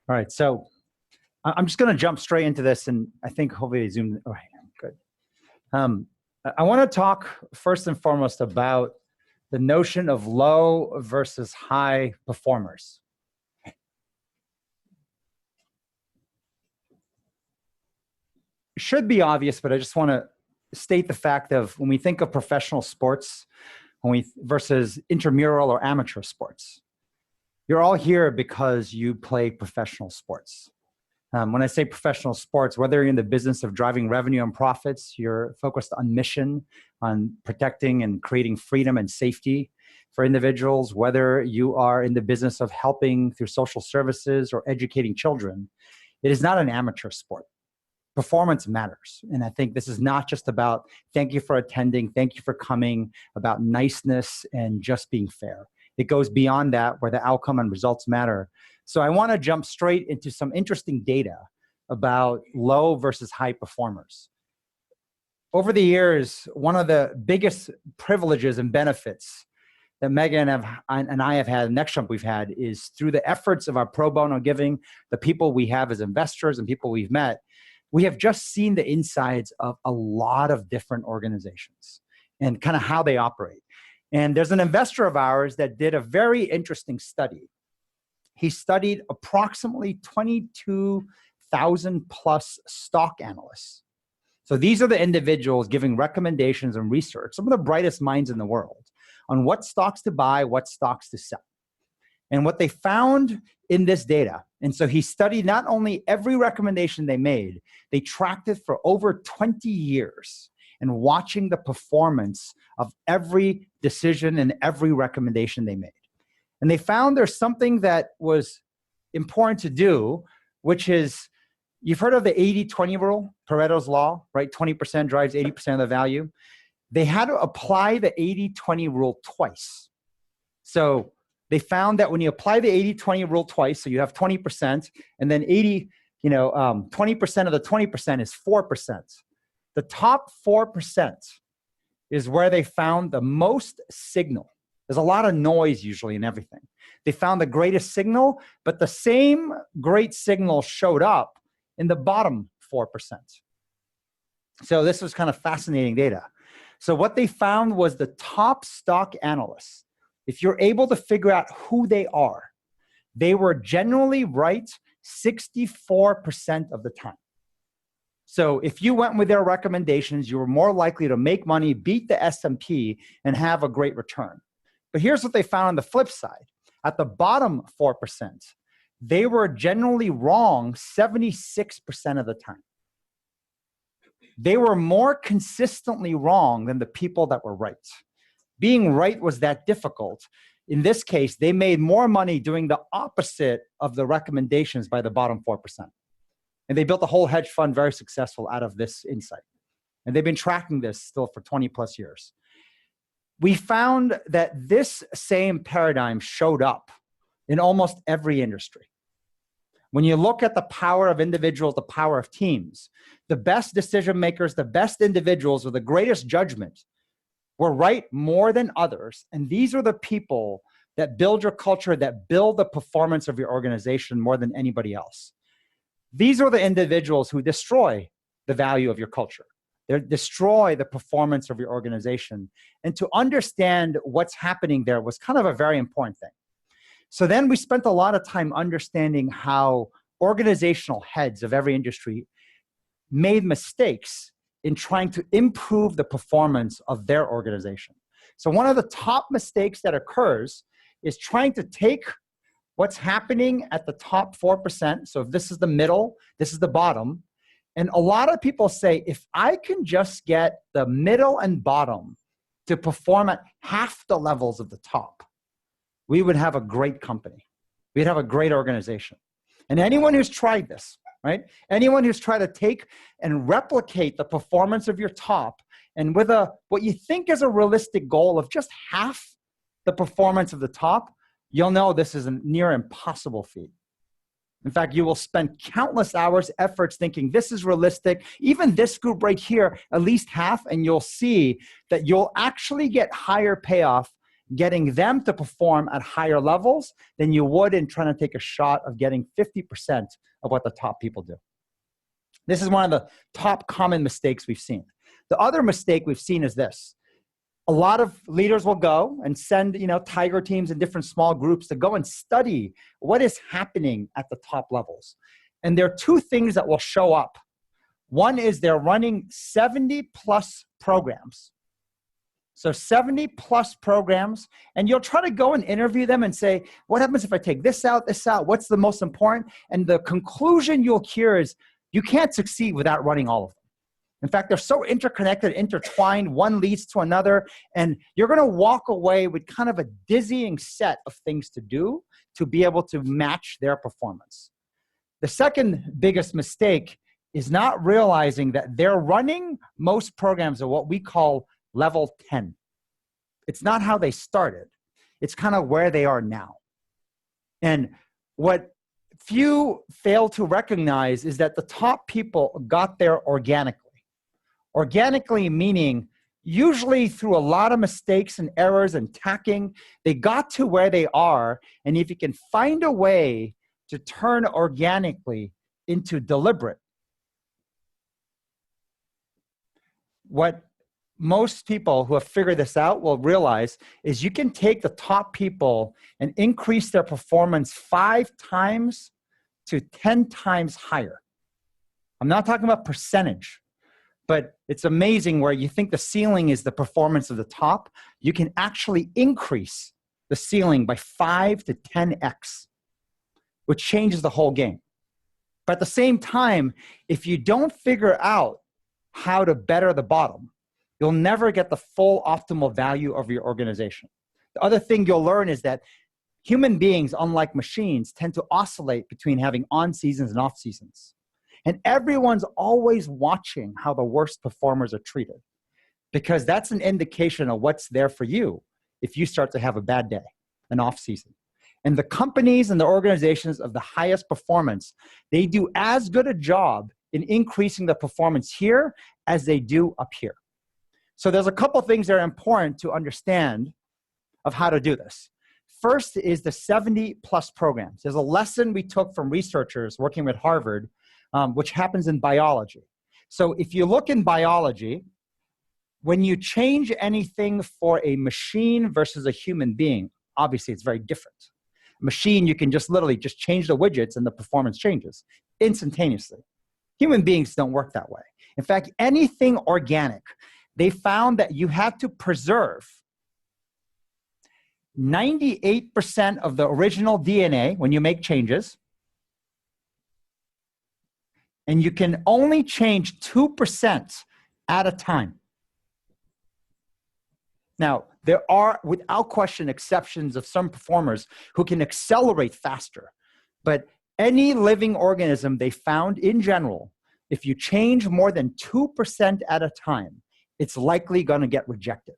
All right, so I'm just going to jump straight into this, and I think hopefully Zoom. All right, good. I want to talk first and foremost about the notion of low versus high performers. It should be obvious, but I just want to state the fact of when we think of professional sports, versus intramural or amateur sports, you're all here because you play professional sports. When I say professional sports, whether you're in the business of driving revenue and profits, you're focused on mission, on protecting and creating freedom and safety for individuals, whether you are in the business of helping through social services or educating children, it is not an amateur sport. Performance matters. And I think this is not just about thank you for attending, thank you for coming, about niceness and just being fair. It goes beyond that, where the outcome and results matter. So I want to jump straight into some interesting data about low versus high performers. Over the years, one of the biggest privileges and benefits that Megan and I have had, and NextJump we've had, is through the efforts of our pro bono giving, the people we have as investors and people we've met, we have just seen the insides of a lot of different organizations and kind of how they operate. And there's an investor of ours that did a very interesting study. He studied approximately 22,000 plus stock analysts. So these are the individuals giving recommendations and research, some of the brightest minds in the world, on what stocks to buy, what stocks to sell. And what they found in this data, and so he studied not only every recommendation they made, they tracked it for over 20 years and watching the performance of every decision and every recommendation they made. And they found there's something that was important to do, which is, you've heard of the 80-20 rule, Pareto's law, right? 20% drives 80% of the value. They had to apply the 80-20 rule twice. So they found that when you apply the 80-20 rule twice, so you have 20%, and then 20% of the 20% is 4%. The top 4% is where they found the most signal. There's a lot of noise usually in everything. They found the greatest signal, but the same great signal showed up in the bottom 4%. So this was kind of fascinating data. So what they found was the top stock analysts, if you're able to figure out who they are, they were generally right 64% of the time. So if you went with their recommendations, you were more likely to make money, beat the S&P, and have a great return. But here's what they found on the flip side. At the bottom 4%, they were generally wrong 76% of the time. They were more consistently wrong than the people that were right. Being right was that difficult. In this case, they made more money doing the opposite of the recommendations by the bottom 4%. And they built a whole hedge fund very successful out of this insight. And they've been tracking this still for 20 plus years. We found that this same paradigm showed up in almost every industry. When you look at the power of individuals, the power of teams, the best decision makers, the best individuals with the greatest judgment were right more than others. And these are the people that build your culture, that build the performance of your organization more than anybody else. These are the individuals who destroy the value of your culture. They destroy the performance of your organization. And to understand what's happening there was kind of a very important thing. So then we spent a lot of time understanding how organizational heads of every industry made mistakes in trying to improve the performance of their organization. So one of the top mistakes that occurs is trying to take what's happening at the top 4%. So if this is the middle, this is the bottom. And a lot of people say, if I can just get the middle and bottom to perform at half the levels of the top, we would have a great company. We'd have a great organization. And anyone who's tried this, right? Anyone who's tried to take and replicate the performance of your top, and with what you think is a realistic goal of just half the performance of the top, you'll know this is a near impossible feat. In fact, you will spend countless hours, efforts thinking this is realistic. Even this group right here, at least half, and you'll see that you'll actually get higher payoff getting them to perform at higher levels than you would in trying to take a shot of getting 50% of what the top people do. This is one of the top common mistakes we've seen. The other mistake we've seen is this. A lot of leaders will go and send, tiger teams and different small groups to go and study what is happening at the top levels. And there are two things that will show up. One is they're running 70 plus programs. So 70 plus programs, and you'll try to go and interview them and say, what happens if I take this out, what's the most important? And the conclusion you'll hear is, you can't succeed without running all of them. In fact, they're so interconnected, intertwined, one leads to another, and you're gonna walk away with kind of a dizzying set of things to do to be able to match their performance. The second biggest mistake is not realizing that they're running most programs at what we call level 10. It's not how they started. It's kind of where they are now. And what few fail to recognize is that the top people got there organically. Organically meaning usually through a lot of mistakes and errors and tacking, they got to where they are. And if you can find a way to turn organically into deliberate, what most people who have figured this out will realize is you can take the top people and increase their performance 5 times to 10 times higher. I'm not talking about percentage, but it's amazing where you think the ceiling is the performance of the top. You can actually increase the ceiling by 5 to 10x, which changes the whole game. But at the same time, if you don't figure out how to better the bottom, you'll never get the full optimal value of your organization. The other thing you'll learn is that human beings, unlike machines, tend to oscillate between having on seasons and off seasons. And everyone's always watching how the worst performers are treated, because that's an indication of what's there for you if you start to have a bad day, an off season. And the companies and the organizations of the highest performance, they do as good a job in increasing the performance here as they do up here. So there's a couple things that are important to understand of how to do this. First is the 70 plus programs. There's a lesson we took from researchers working with Harvard, which happens in biology. So if you look in biology, when you change anything for a machine versus a human being, obviously it's very different. A machine, you can just literally just change the widgets and the performance changes instantaneously. Human beings don't work that way. In fact, anything organic, they found that you have to preserve 98% of the original DNA when you make changes, and you can only change 2% at a time. Now, there are, without question, exceptions of some performers who can accelerate faster, but any living organism they found in general, if you change more than 2% at a time, it's likely going to get rejected.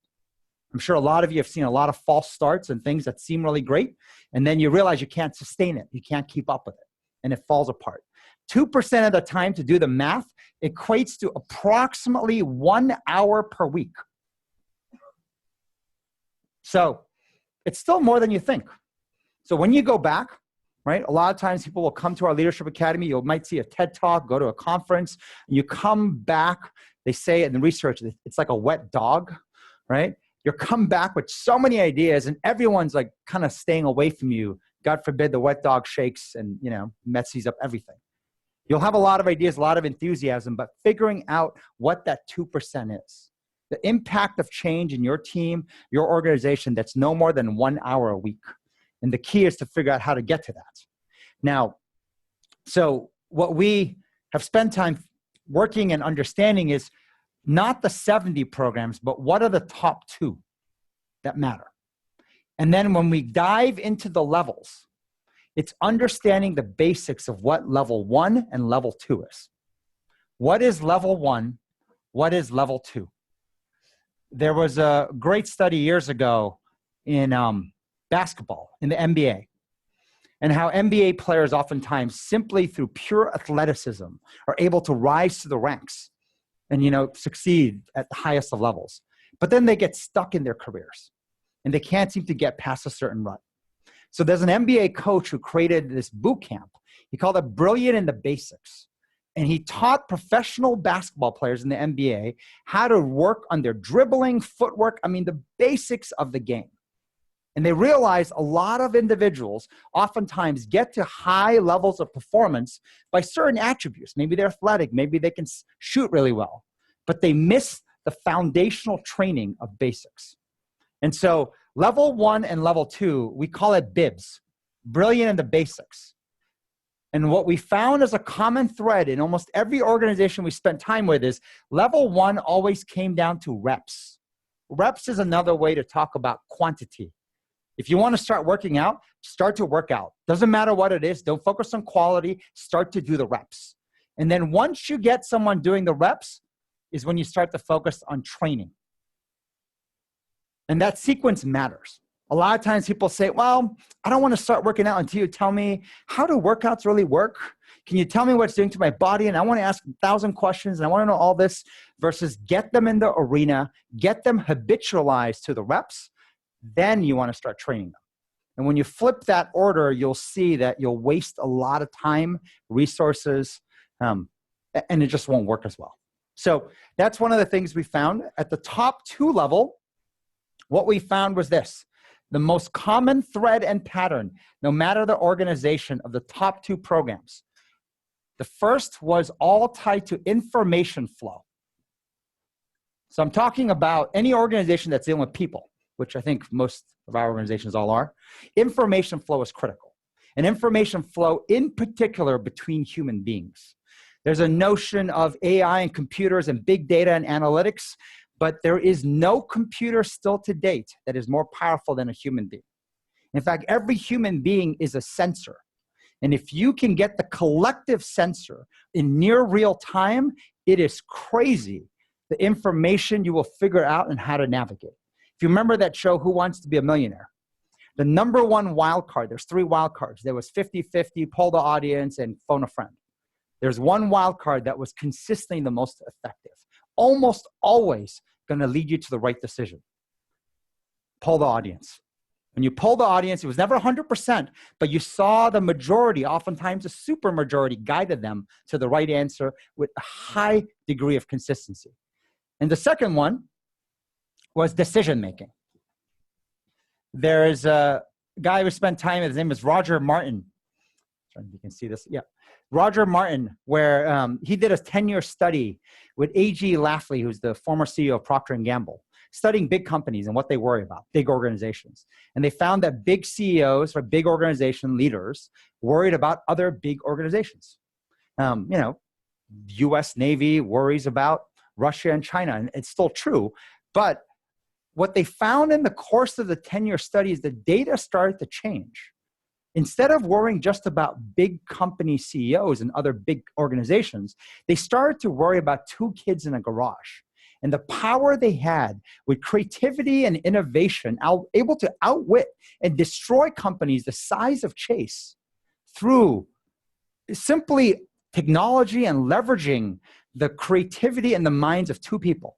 I'm sure a lot of you have seen a lot of false starts and things that seem really great, and then you realize you can't sustain it. You can't keep up with it, and it falls apart. 2% of the time, to do the math, equates to approximately 1 hour per week. So it's still more than you think. So when you go back, right, a lot of times people will come to our Leadership Academy. You might see a TED Talk, go to a conference, and you come back. They say in the research, it's like a wet dog, right? You come back with so many ideas, and everyone's like kind of staying away from you. God forbid the wet dog shakes and, messes up everything. You'll have a lot of ideas, a lot of enthusiasm, but figuring out what that 2% is. The impact of change in your team, your organization, that's no more than 1 hour a week. And the key is to figure out how to get to that. Now, so what we have spent time working and understanding is not the 70 programs, but what are the top 2 that matter? And then when we dive into the levels, it's understanding the basics of what level 1 and level 2 is. What is level 1? What is level 2? There was a great study years ago in basketball, in the NBA, and how NBA players oftentimes, simply through pure athleticism, are able to rise to the ranks and, succeed at the highest of levels. But then they get stuck in their careers. and they can't seem to get past a certain rut. So there's an NBA coach who created this boot camp. He called it Brilliant in the Basics. And he taught professional basketball players in the NBA how to work on their dribbling, footwork, the basics of the game. And they realized a lot of individuals oftentimes get to high levels of performance by certain attributes. Maybe they're athletic, maybe they can shoot really well, but they miss the foundational training of basics. And so level 1 and level 2, we call it BIBS, Brilliant in the Basics. And what we found as a common thread in almost every organization we spent time with is level 1 always came down to reps. Reps is another way to talk about quantity. If you want to start working out, start to work out. Doesn't matter what it is. Don't focus on quality. Start to do the reps. And then once you get someone doing the reps is when you start to focus on training. And that sequence matters. A lot of times people say, well, I don't want to start working out until you tell me how do workouts really work? Can you tell me what it's doing to my body? And I want to ask 1,000 questions and I want to know all this versus get them in the arena, get them habitualized to the reps. Then you want to start training them. And when you flip that order, you'll see that you'll waste a lot of time, resources, and it just won't work as well. So that's one of the things we found. At the top 2 level, what we found was this. The most common thread and pattern, no matter the organization, of the top 2 programs. The first was all tied to information flow. So I'm talking about any organization that's dealing with people, which I think most of our organizations all are. Information flow is critical. And information flow in particular between human beings. There's a notion of AI and computers and big data and analytics, but there is no computer still to date that is more powerful than a human being. In fact, every human being is a sensor. And if you can get the collective sensor in near real time, it is crazy the information you will figure out and how to navigate. If you remember that show, Who Wants to Be a Millionaire? The number 1 wild card, there's 3 wild cards. There was 50-50, poll the audience, and phone a friend. There's one wild card that was consistently the most effective. Almost always going to lead you to the right decision. Poll the audience. When you poll the audience, it was never 100%, but you saw the majority, oftentimes a super majority, guided them to the right answer with a high degree of consistency. And the second one was decision making. There's a guy who spent time with, his name is Roger Martin. I don't know if you can see this. Yeah. Roger Martin, where he did a 10-year study with A.G. Lafley, who's the former CEO of Procter & Gamble, studying big companies and what they worry about, big organizations. And they found that big CEOs or big organization leaders worried about other big organizations. U.S. Navy worries about Russia and China, and it's still true. But what they found in the course of the 10-year study is the data started to change. Instead of worrying just about big company CEOs and other big organizations, they started to worry about 2 kids in a garage and the power they had with creativity and innovation, able to outwit and destroy companies the size of Chase through simply technology and leveraging the creativity and the minds of 2 people.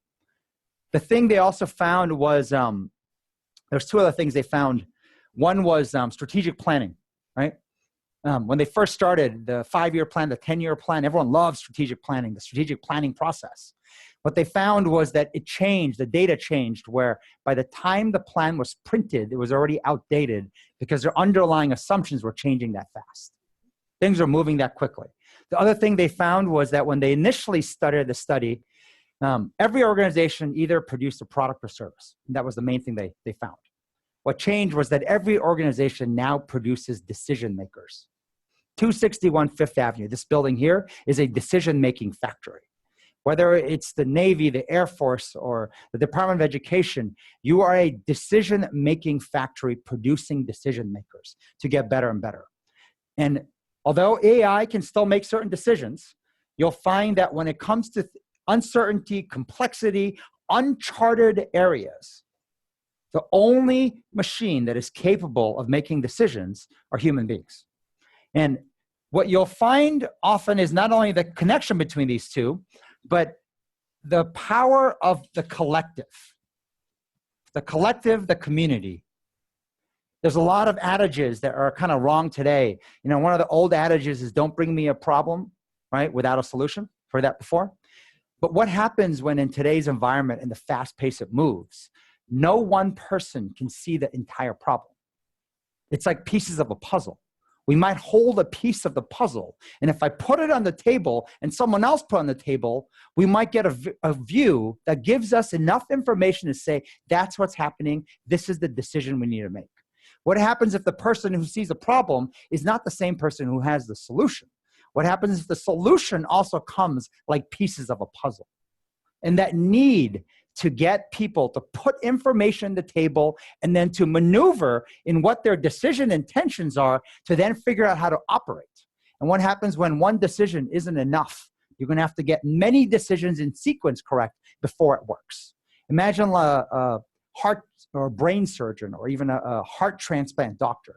The thing they also found was, there's 2 other things they found. One was strategic planning. Right? When they first started the 5-year plan, the 10-year plan, everyone loved strategic planning, the strategic planning process. What they found was that it changed, the data changed, where by the time the plan was printed, it was already outdated because their underlying assumptions were changing that fast. Things are moving that quickly. The other thing they found was that when they initially started the study, every organization either produced a product or service. And that was the main thing they found. What changed was that every organization now produces decision makers. 261 Fifth Avenue, this building here, is a decision-making factory. Whether it's the Navy, the Air Force, or the Department of Education, you are a decision-making factory producing decision makers to get better and better. And although AI can still make certain decisions, you'll find that when it comes to uncertainty, complexity, uncharted areas, the only machine that is capable of making decisions are human beings. And what you'll find often is not only the connection between these 2, but the power of the collective. the collective, the community. There's a lot of adages that are kind of wrong today. You know, one of the old adages is don't bring me a problem, right, without a solution. Heard that before? But what happens when in today's environment and the fast pace it moves, no one person can see the entire problem. It's like pieces of a puzzle. We might hold a piece of the puzzle, and if I put it on the table and someone else put it on the table, we might get a view that gives us enough information to say, that's what's happening, this is the decision we need to make. What happens if the person who sees the problem is not the same person who has the solution? What happens if the solution also comes like pieces of a puzzle? And that need to get people to put information on the table and then to maneuver in what their decision intentions are to then figure out how to operate. And what happens when one decision isn't enough? You're going to have to get many decisions in sequence correct before it works. Imagine a heart or brain surgeon or even a heart transplant doctor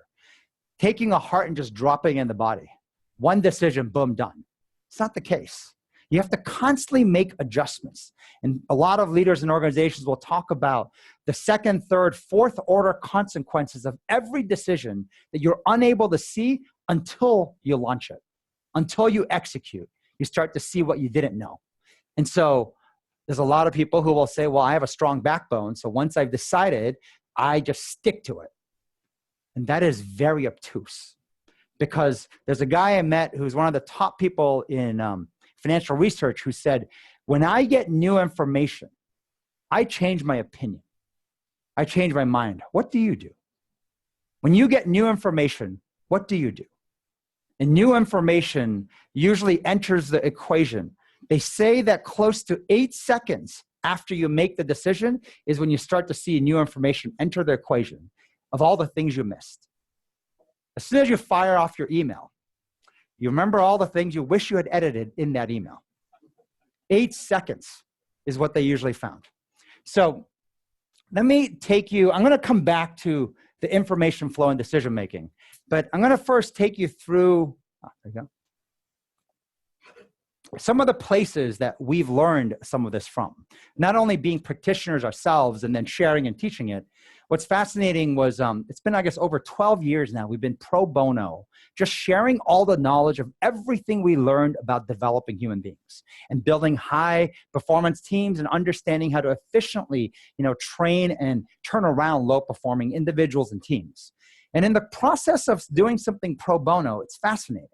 taking a heart and just dropping it in the body. One decision, boom, done. It's not the case. You have to constantly make adjustments. And a lot of leaders and organizations will talk about the second, third, fourth order consequences of every decision that you're unable to see until you launch it, until you execute. You start to see what you didn't know. And so there's a lot of people who will say, well, I have a strong backbone, so once I've decided, I just stick to it. And that is very obtuse, because there's a guy I met who's one of the top people in financial research who said, when I get new information, I change my opinion. I change my mind. What do you do? When you get new information, what do you do? And new information usually enters the equation. They say that close to 8 seconds after you make the decision is when you start to see new information enter the equation of all the things you missed. As soon as you fire off your email, you remember all the things you wish you had edited in that email. 8 seconds is what they usually found. So let me take you, I'm going to come back to the information flow and decision making, but I'm going to first take you through, there you go, some of the places that we've learned some of this from. Not only being practitioners ourselves and then sharing and teaching it. What's fascinating was, it's been, I guess, over 12 years now, we've been pro bono, just sharing all the knowledge of everything we learned about developing human beings and building high performance teams and understanding how to efficiently, train and turn around low performing individuals and teams. And in the process of doing something pro bono, it's fascinating.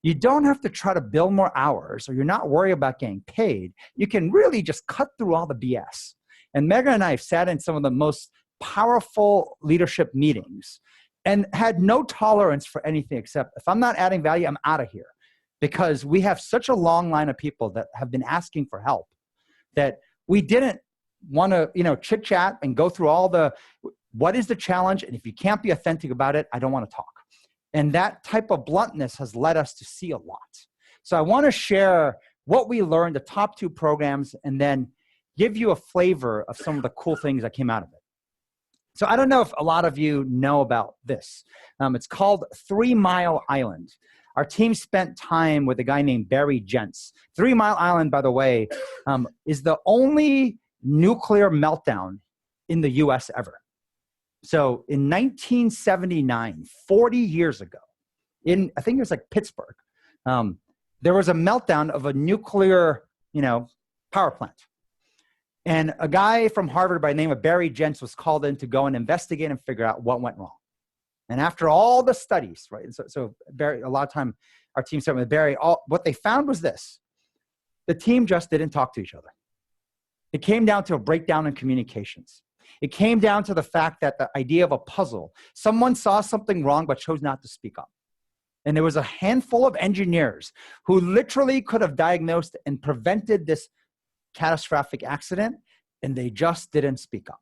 You don't have to try to build more hours, or you're not worried about getting paid. You can really just cut through all the BS. And Megan and I have sat in some of the most powerful leadership meetings and had no tolerance for anything except, if I'm not adding value, I'm out of here. Because we have such a long line of people that have been asking for help that we didn't want to, chit chat and go through all the, what is the challenge? And if you can't be authentic about it, I don't want to talk. And that type of bluntness has led us to see a lot. So I want to share what we learned, the top 2 programs, and then give you a flavor of some of the cool things that came out of it. So I don't know if a lot of you know about this. It's called 3 Mile Island. Our team spent time with a guy named Barry Gentz. 3 Mile Island, by the way, is the only nuclear meltdown in the US ever. So in 1979, 40 years ago, I think it was like Pittsburgh, there was a meltdown of a nuclear, power plant. And a guy from Harvard by the name of Barry Gentz was called in to go and investigate and figure out what went wrong. And after all the studies, right? So Barry, a lot of time, our team started with Barry, what they found was this: the team just didn't talk to each other. It came down to a breakdown in communications. It came down to the fact that the idea of a puzzle, someone saw something wrong but chose not to speak up. And there was a handful of engineers who literally could have diagnosed and prevented this catastrophic accident, and they just didn't speak up.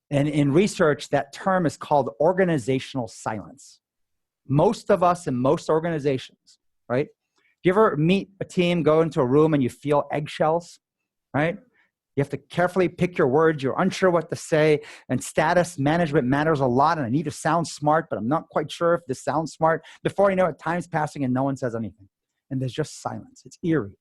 And in research, that term is called organizational silence. Most of us in most organizations, right? Do you ever meet a team, go into a room and you feel eggshells, right? You have to carefully pick your words. You're unsure what to say, and status management matters a lot, and I need to sound smart, but I'm not quite sure if this sounds smart. Before you know it, time's passing and no one says anything. And there's just silence. It's eerie.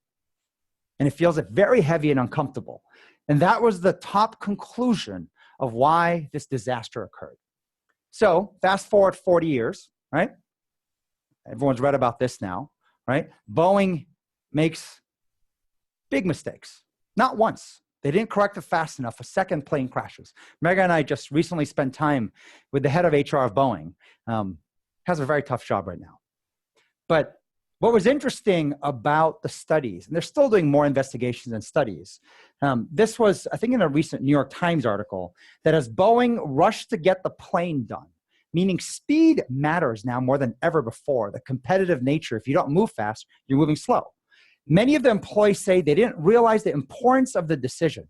And it feels very heavy and uncomfortable. And that was the top conclusion of why this disaster occurred. So fast forward 40 years, right? Everyone's read about this now, right? Boeing makes big mistakes. Not once. They didn't correct it fast enough. A second plane crashes. Megan and I just recently spent time with the head of HR of Boeing. Has a very tough job right now. But what was interesting about the studies, and they're still doing more investigations and studies. This was, I think, in a recent New York Times article, that as Boeing rushed to get the plane done, meaning speed matters now more than ever before, the competitive nature, if you don't move fast, you're moving slow. Many of the employees say they didn't realize the importance of the decision.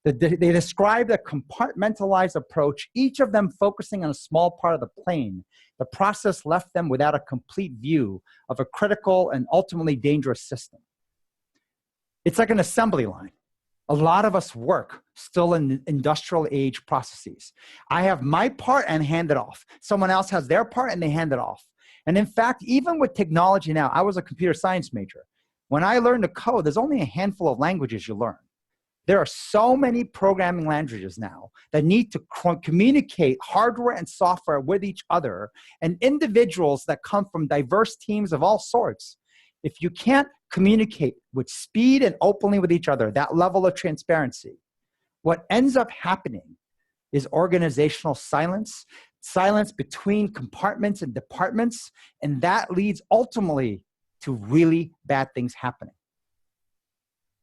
They described a compartmentalized approach, each of them focusing on a small part of the plane. The process left them without a complete view of a critical and ultimately dangerous system. It's like an assembly line. A lot of us work still in industrial age processes. I have my part and hand it off. Someone else has their part and they hand it off. And in fact, even with technology now, I was a computer science major. When I learned to code, there's only a handful of languages you learn. There are so many programming languages now that need to communicate hardware and software with each other, and individuals that come from diverse teams of all sorts. If you can't communicate with speed and openly with each other, that level of transparency, what ends up happening is organizational silence, silence between compartments and departments, and that leads ultimately to really bad things happening.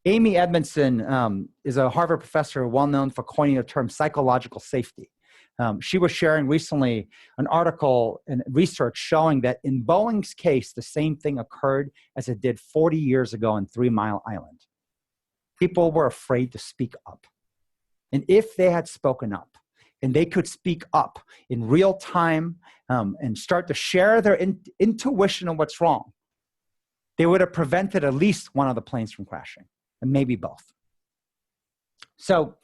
Amy Edmondson is a Harvard professor well known for coining the term psychological safety. She was sharing recently an article and research showing that in Boeing's case, the same thing occurred as it did 40 years ago in 3 Mile Island. People were afraid to speak up. And if they had spoken up, and they could speak up in real time and start to share their intuition of what's wrong, they would have prevented at least one of the planes from crashing. And maybe both. So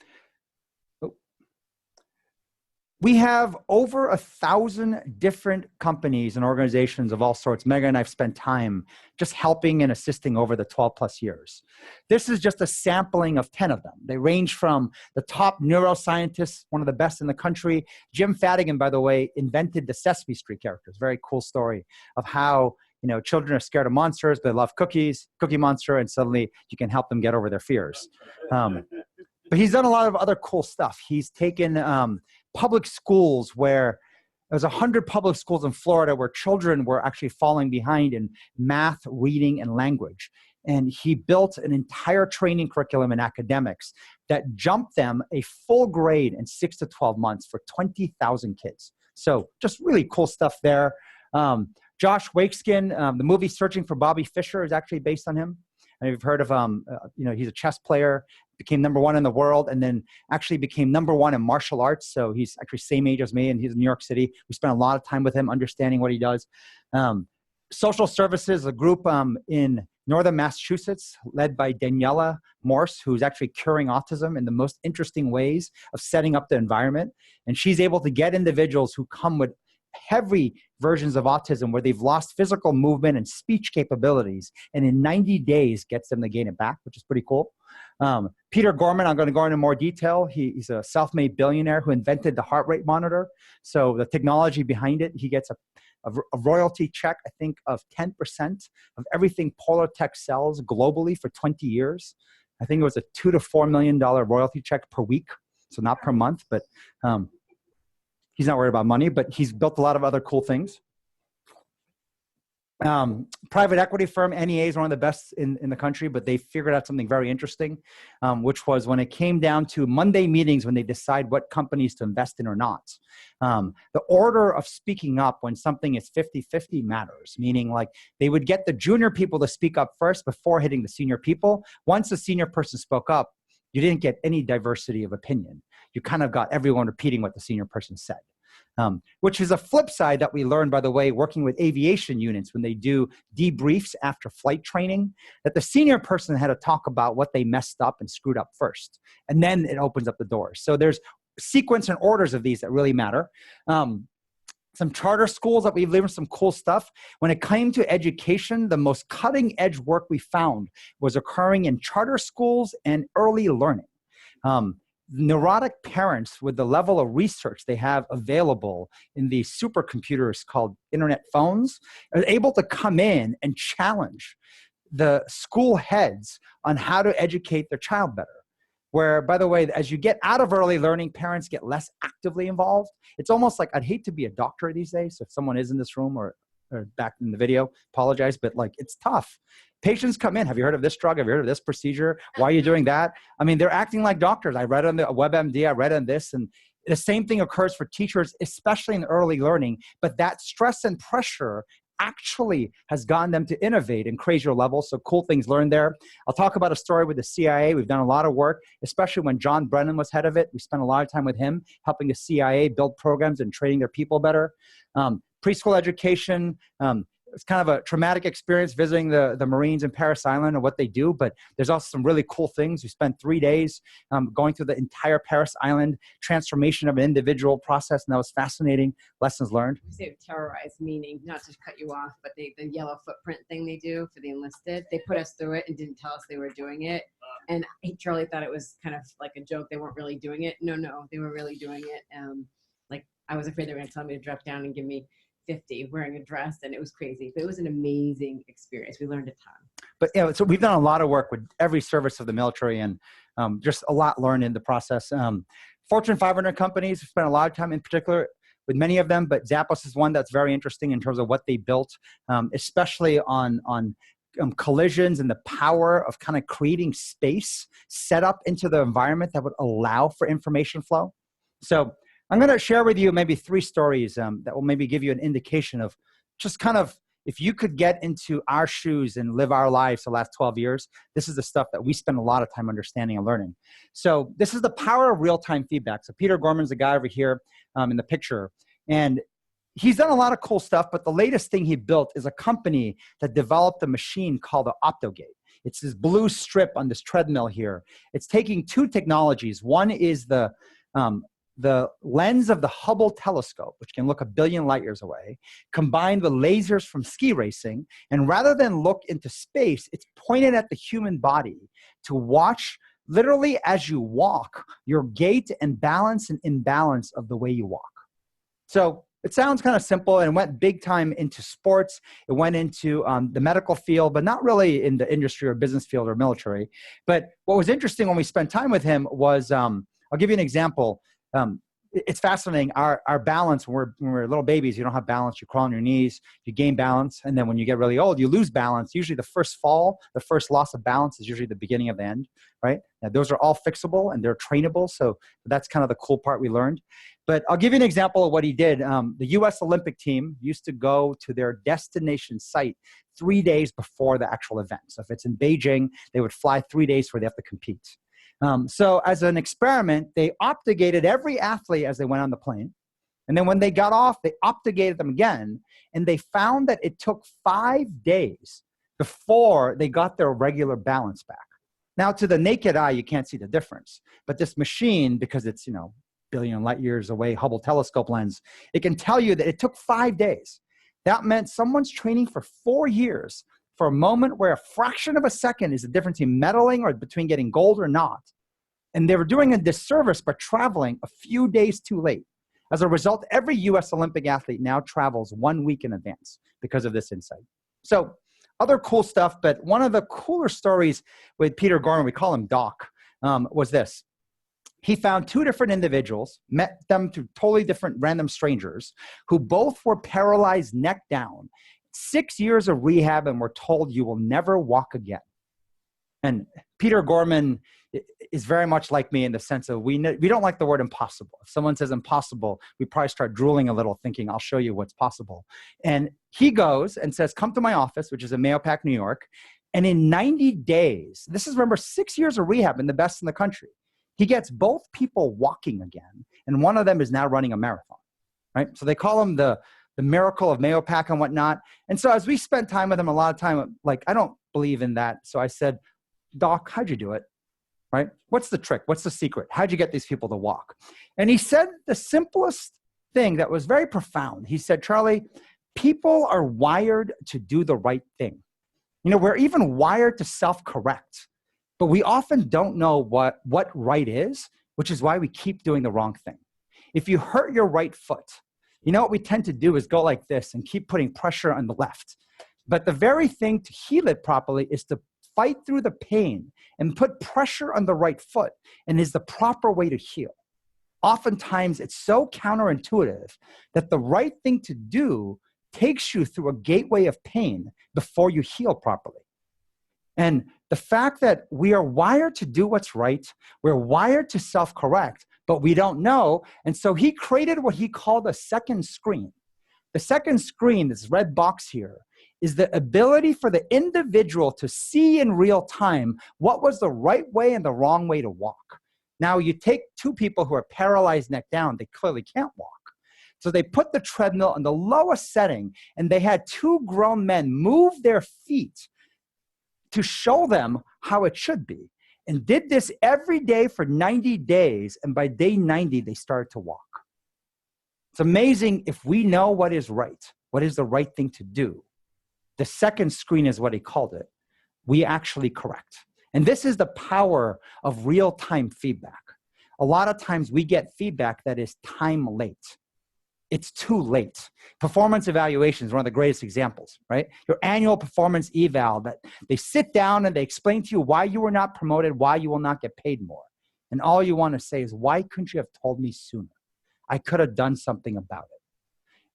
we have over 1,000 different companies and organizations of all sorts. Megan and I have spent time just helping and assisting over the 12 plus years. This is just a sampling of 10 of them. They range from the top neuroscientists, one of the best in the country. Jim Fadigan, by the way, invented the Sesame Street characters. Very cool story of how children are scared of monsters, but they love cookies, Cookie Monster, and suddenly you can help them get over their fears. But he's done a lot of other cool stuff. He's taken public schools where there's 100 public schools in Florida where children were actually falling behind in math, reading, and language. And he built an entire training curriculum in academics that jumped them a full grade in 6 to 12 months for 20,000 kids. So just really cool stuff there. Josh Waitzkin, the movie Searching for Bobby Fischer is actually based on him. And you've heard of, he's a chess player, became #1 in the world, and then actually became #1 in martial arts. So he's actually same age as me, and he's in New York City. We spent a lot of time with him understanding what he does. Social Services, a group in northern Massachusetts led by Daniela Morse, who's actually curing autism in the most interesting ways of setting up the environment. And she's able to get individuals who come with heavy versions of autism where they've lost physical movement and speech capabilities, and in 90 days gets them to gain it back, which is pretty cool. Peter Gorman, I'm going to go into more detail. He's a self-made billionaire who invented the heart rate monitor. So the technology behind it, he gets a royalty check, I think, of 10% of everything Polartec sells globally for 20 years. I think it was a $2 to $4 million royalty check per week, so not per month, but he's not worried about money, but he's built a lot of other cool things. Private equity firm NEA is one of the best in the country, but they figured out something very interesting, which was when it came down to Monday meetings when they decide what companies to invest in or not. The order of speaking up when something is 50-50 matters, meaning like they would get the junior people to speak up first before hitting the senior people. Once the senior person spoke up, you didn't get any diversity of opinion. You kind of got everyone repeating what the senior person said. Which is a flip side that we learned, by the way, working with aviation units when they do debriefs after flight training, that the senior person had to talk about what they messed up and screwed up first. And then it opens up the doors. So there's sequence and orders of these that really matter. Some charter schools that we've learned some cool stuff. When it came to education, the most cutting edge work we found was occurring in charter schools and early learning. neurotic parents, with the level of research they have available in these supercomputers called internet phones, are able to come in and challenge the school heads on how to educate their child better. Where, by the way, as you get out of early learning, parents get less actively involved. It's almost like, I'd hate to be a doctor these days. So if someone is in this room or back in the video, apologize, but like, it's tough. Patients come in, have you heard of this drug? Have you heard of this procedure? Why are you doing that? I mean, they're acting like doctors. I read on the WebMD, I read on this, and the same thing occurs for teachers, especially in early learning, but that stress and pressure actually has gotten them to innovate in crazier levels. So cool things learned there. I'll talk about a story with the CIA. We've done a lot of work, especially when John Brennan was head of it. We spent a lot of time with him, helping the CIA build programs and training their people better. Preschool education, it's kind of a traumatic experience visiting the Marines in Parris Island and what they do, but there's also some really cool things. We spent 3 days going through the entire Parris Island transformation of an individual process, and that was fascinating. Lessons learned. We say terrorize, meaning not to cut you off, but the yellow footprint thing they do for the enlisted, they put us through it and didn't tell us they were doing it. And Charlie thought it was kind of like a joke. They weren't really doing it. No, they were really doing it. Like, I was afraid they were going to tell me to drop down and give me 50 wearing a dress, and it was crazy, but it was an amazing experience. We learned a ton. But so we've done a lot of work with every service of the military, and just a lot learned in the process. Fortune 500 companies, we spent a lot of time in particular with many of them, but Zappos is one that's very interesting in terms of what they built, especially on collisions and the power of kind of creating space set up into the environment that would allow for information flow. So I'm going to share with you maybe 3 stories that will maybe give you an indication of just kind of, if you could get into our shoes and live our lives the last 12 years, this is the stuff that we spend a lot of time understanding and learning. So this is the power of real-time feedback. So Peter Gorman's the guy over here in the picture. And he's done a lot of cool stuff, but the latest thing he built is a company that developed a machine called the OptoGate. It's this blue strip on this treadmill here. It's taking 2 technologies. One is the lens of the Hubble telescope, which can look 1 billion light years away, combined with lasers from ski racing. And rather than look into space, it's pointed at the human body to watch, literally as you walk, your gait and balance and imbalance of the way you walk. So it sounds kind of simple, and went big time into sports. It went into the medical field, but not really in the industry or business field or military. But what was interesting when we spent time with him was, I'll give you an example. It's fascinating. Our balance, when we're little babies, you don't have balance. You crawl on your knees, you gain balance. And then when you get really old, you lose balance. Usually the first fall, the first loss of balance is usually the beginning of the end, right? Now, those are all fixable and they're trainable. So that's kind of the cool part we learned. But I'll give you an example of what he did. The US Olympic team used to go to their destination site 3 days before the actual event. So if it's in Beijing, they would fly 3 days where they have to compete. So as an experiment, they OptoGated every athlete as they went on the plane. And then when they got off, they OptoGated them again. And they found that it took 5 days before they got their regular balance back. Now, to the naked eye, you can't see the difference. But this machine, because it's, billion light years away, Hubble telescope lens, it can tell you that it took 5 days. That meant someone's training for 4 years for a moment where a fraction of a second is the difference in medaling or between getting gold or not. And they were doing a disservice by traveling a few days too late. As a result, every US Olympic athlete now travels 1 week in advance because of this insight. So other cool stuff, but one of the cooler stories with Peter Gorman, we call him Doc, was this. He found 2 different individuals, met them through totally different random strangers, who both were paralyzed neck down. 6 years of rehab, and we're told you will never walk again. And Peter Gorman is very much like me in the sense of we don't like the word impossible. If someone says impossible, we probably start drooling a little thinking, I'll show you what's possible. And he goes and says, come to my office, which is in Mahopac, New York. And in 90 days, this is, remember, 6 years of rehab and the best in the country. He gets both people walking again. And one of them is now running a marathon, right? So they call him the miracle of Mahopac and whatnot. And so as we spent time with him, a lot of time, like, I don't believe in that. So I said, Doc, how'd you do it? Right? What's the trick? What's the secret? How'd you get these people to walk? And he said the simplest thing that was very profound. He said, Charlie, people are wired to do the right thing. We're even wired to self-correct, but we often don't know what right is, which is why we keep doing the wrong thing. If you hurt your right foot, you know what we tend to do is go like this and keep putting pressure on the left. But the very thing to heal it properly is to fight through the pain and put pressure on the right foot, and is the proper way to heal. Oftentimes, it's so counterintuitive that the right thing to do takes you through a gateway of pain before you heal properly. And the fact that we are wired to do what's right, we're wired to self-correct, but we don't know. And so he created what he called a second screen. The second screen, this red box here, is the ability for the individual to see in real time what was the right way and the wrong way to walk. Now, you take two people who are paralyzed neck down, they clearly can't walk. So they put the treadmill on the lowest setting, and they had two grown men move their feet to show them how it should be, and did this every day for 90 days, and by day 90, they started to walk. It's amazing if we know what is right, what is the right thing to do. The second screen is what he called it. We actually correct. And this is the power of real-time feedback. A lot of times we get feedback that is time late. It's too late. Performance evaluation is one of the greatest examples, right? Your annual performance eval, that they sit down and they explain to you why you were not promoted, why you will not get paid more. And all you want to say is, why couldn't you have told me sooner? I could have done something about it.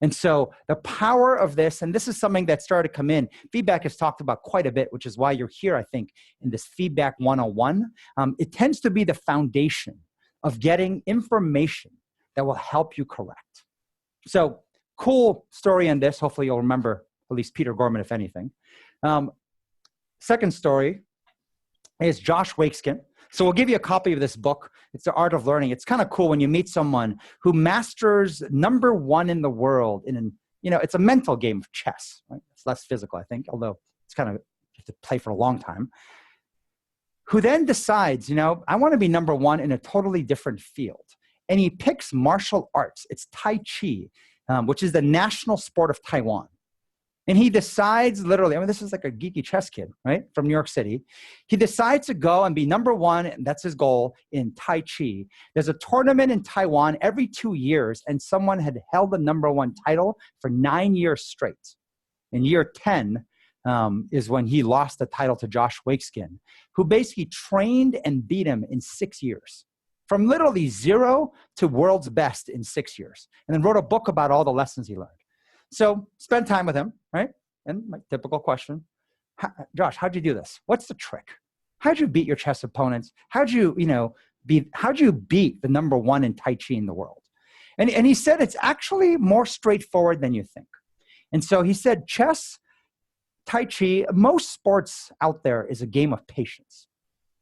And so the power of this, and this is something that started to come in, feedback is talked about quite a bit, which is why you're here, I think, in this Feedback 101. It tends to be the foundation of getting information that will help you correct. So cool story on this. Hopefully you'll remember at least Peter Gorman, if anything. Second story is Josh Waitzkin. So we'll give you a copy of this book. It's The Art of Learning. It's kind of cool when you meet someone who masters #1 in the world it's a mental game of chess, right? It's less physical, I think, although it's kind of, you have to play for a long time. Who then decides, I want to be #1 in a totally different field. And he picks martial arts. It's Tai Chi, which is the national sport of Taiwan. And he decides literally, this is like a geeky chess kid, right, from New York City. He decides to go and be #1, and that's his goal, in Tai Chi. There's a tournament in Taiwan every 2 years, and someone had held the #1 title for 9 years straight. In year 10 is when he lost the title to Josh Waitzkin, who basically trained and beat him in 6 years. From literally 0 to world's best in 6 years. And then wrote a book about all the lessons he learned. So spend time with him, right? And my typical question, Josh, how'd you do this? What's the trick? How'd you beat your chess opponents? How'd you beat the #1 in Tai Chi in the world? And he said, it's actually more straightforward than you think. And so he said, chess, Tai Chi, most sports out there is a game of patience,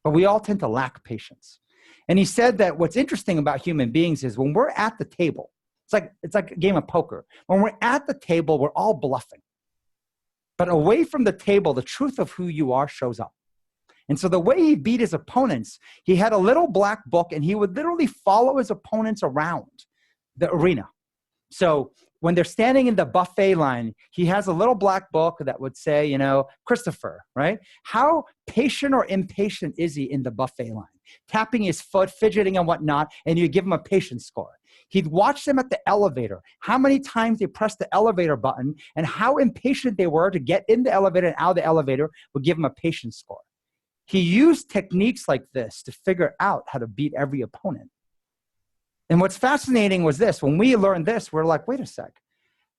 but we all tend to lack patience. And he said that what's interesting about human beings is when we're at the table, it's like a game of poker. When we're at the table, we're all bluffing. But away from the table, the truth of who you are shows up. And so the way he beat his opponents, he had a little black book, and he would literally follow his opponents around the arena. So when they're standing in the buffet line, he has a little black book that would say, Christopher, right? How patient or impatient is he in the buffet line? Tapping his foot, fidgeting and whatnot, and you give him a patience score. He'd watch them at the elevator, how many times they pressed the elevator button, and how impatient they were to get in the elevator and out of the elevator would give him a patience score. He used techniques like this to figure out how to beat every opponent. And what's fascinating was this. When we learned this, we're like, wait a sec.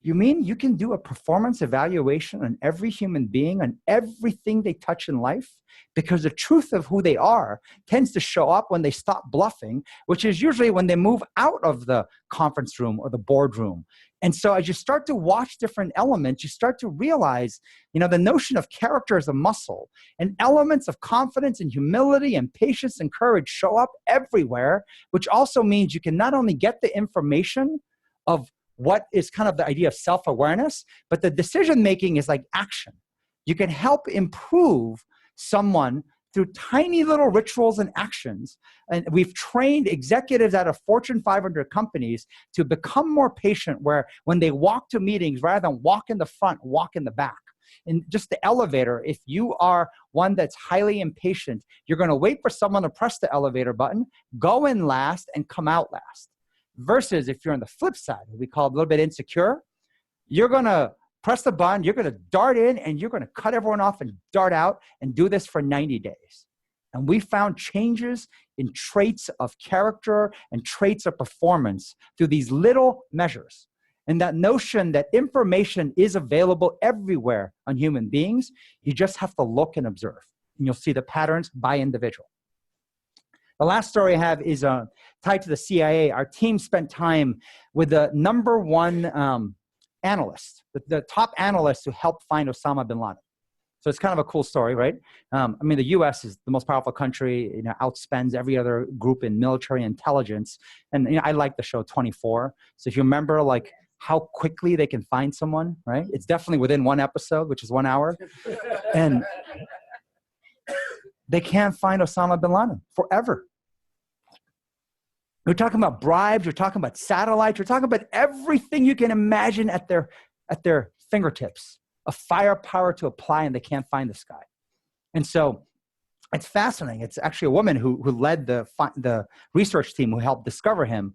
You mean you can do a performance evaluation on every human being, on everything they touch in life? Because the truth of who they are tends to show up when they stop bluffing, which is usually when they move out of the conference room or the boardroom. And so as you start to watch different elements, you start to realize, the notion of character as a muscle, and elements of confidence and humility and patience and courage show up everywhere, which also means you can not only get the information of what is kind of the idea of self-awareness, but the decision-making is like action. You can help improve someone through tiny little rituals and actions. And we've trained executives out of Fortune 500 companies to become more patient, where when they walk to meetings, rather than walk in the front, walk in the back. In just the elevator, if you are one that's highly impatient, you're going to wait for someone to press the elevator button, go in last, and come out last. Versus if you're on the flip side, we call it a little bit insecure, you're going to press the button, you're going to dart in, and you're going to cut everyone off and dart out and do this for 90 days. And we found changes in traits of character and traits of performance through these little measures. And that notion that information is available everywhere on human beings, you just have to look and observe. And you'll see the patterns by individual. The last story I have is tied to the CIA. Our team spent time with the number one analyst, the top analyst who helped find Osama bin Laden. So it's kind of a cool story, right? I mean, the U.S. is the most powerful country, outspends every other group in military intelligence. And I like the show 24. So if you remember, like, how quickly they can find someone, right? It's definitely within one episode, which is 1 hour. And they can't find Osama bin Laden forever. We're talking about bribes. We're talking about satellites. We're talking about everything you can imagine at their fingertips. A firepower to apply, and they can't find this guy. And so it's fascinating. It's actually a woman who led the research team who helped discover him.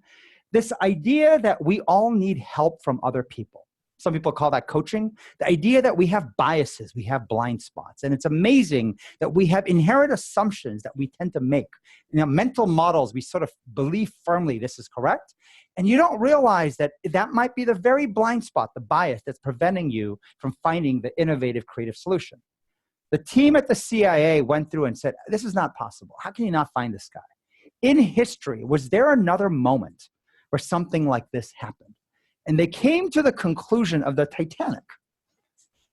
This idea that we all need help from other people. Some people call that coaching. The idea that we have biases, we have blind spots. And it's amazing that we have inherent assumptions that we tend to make. Mental models, we sort of believe firmly this is correct. And you don't realize that that might be the very blind spot, the bias that's preventing you from finding the innovative, creative solution. The team at the CIA went through and said, this is not possible. How can you not find this guy? In history, was there another moment where something like this happened? And they came to the conclusion of the Titanic.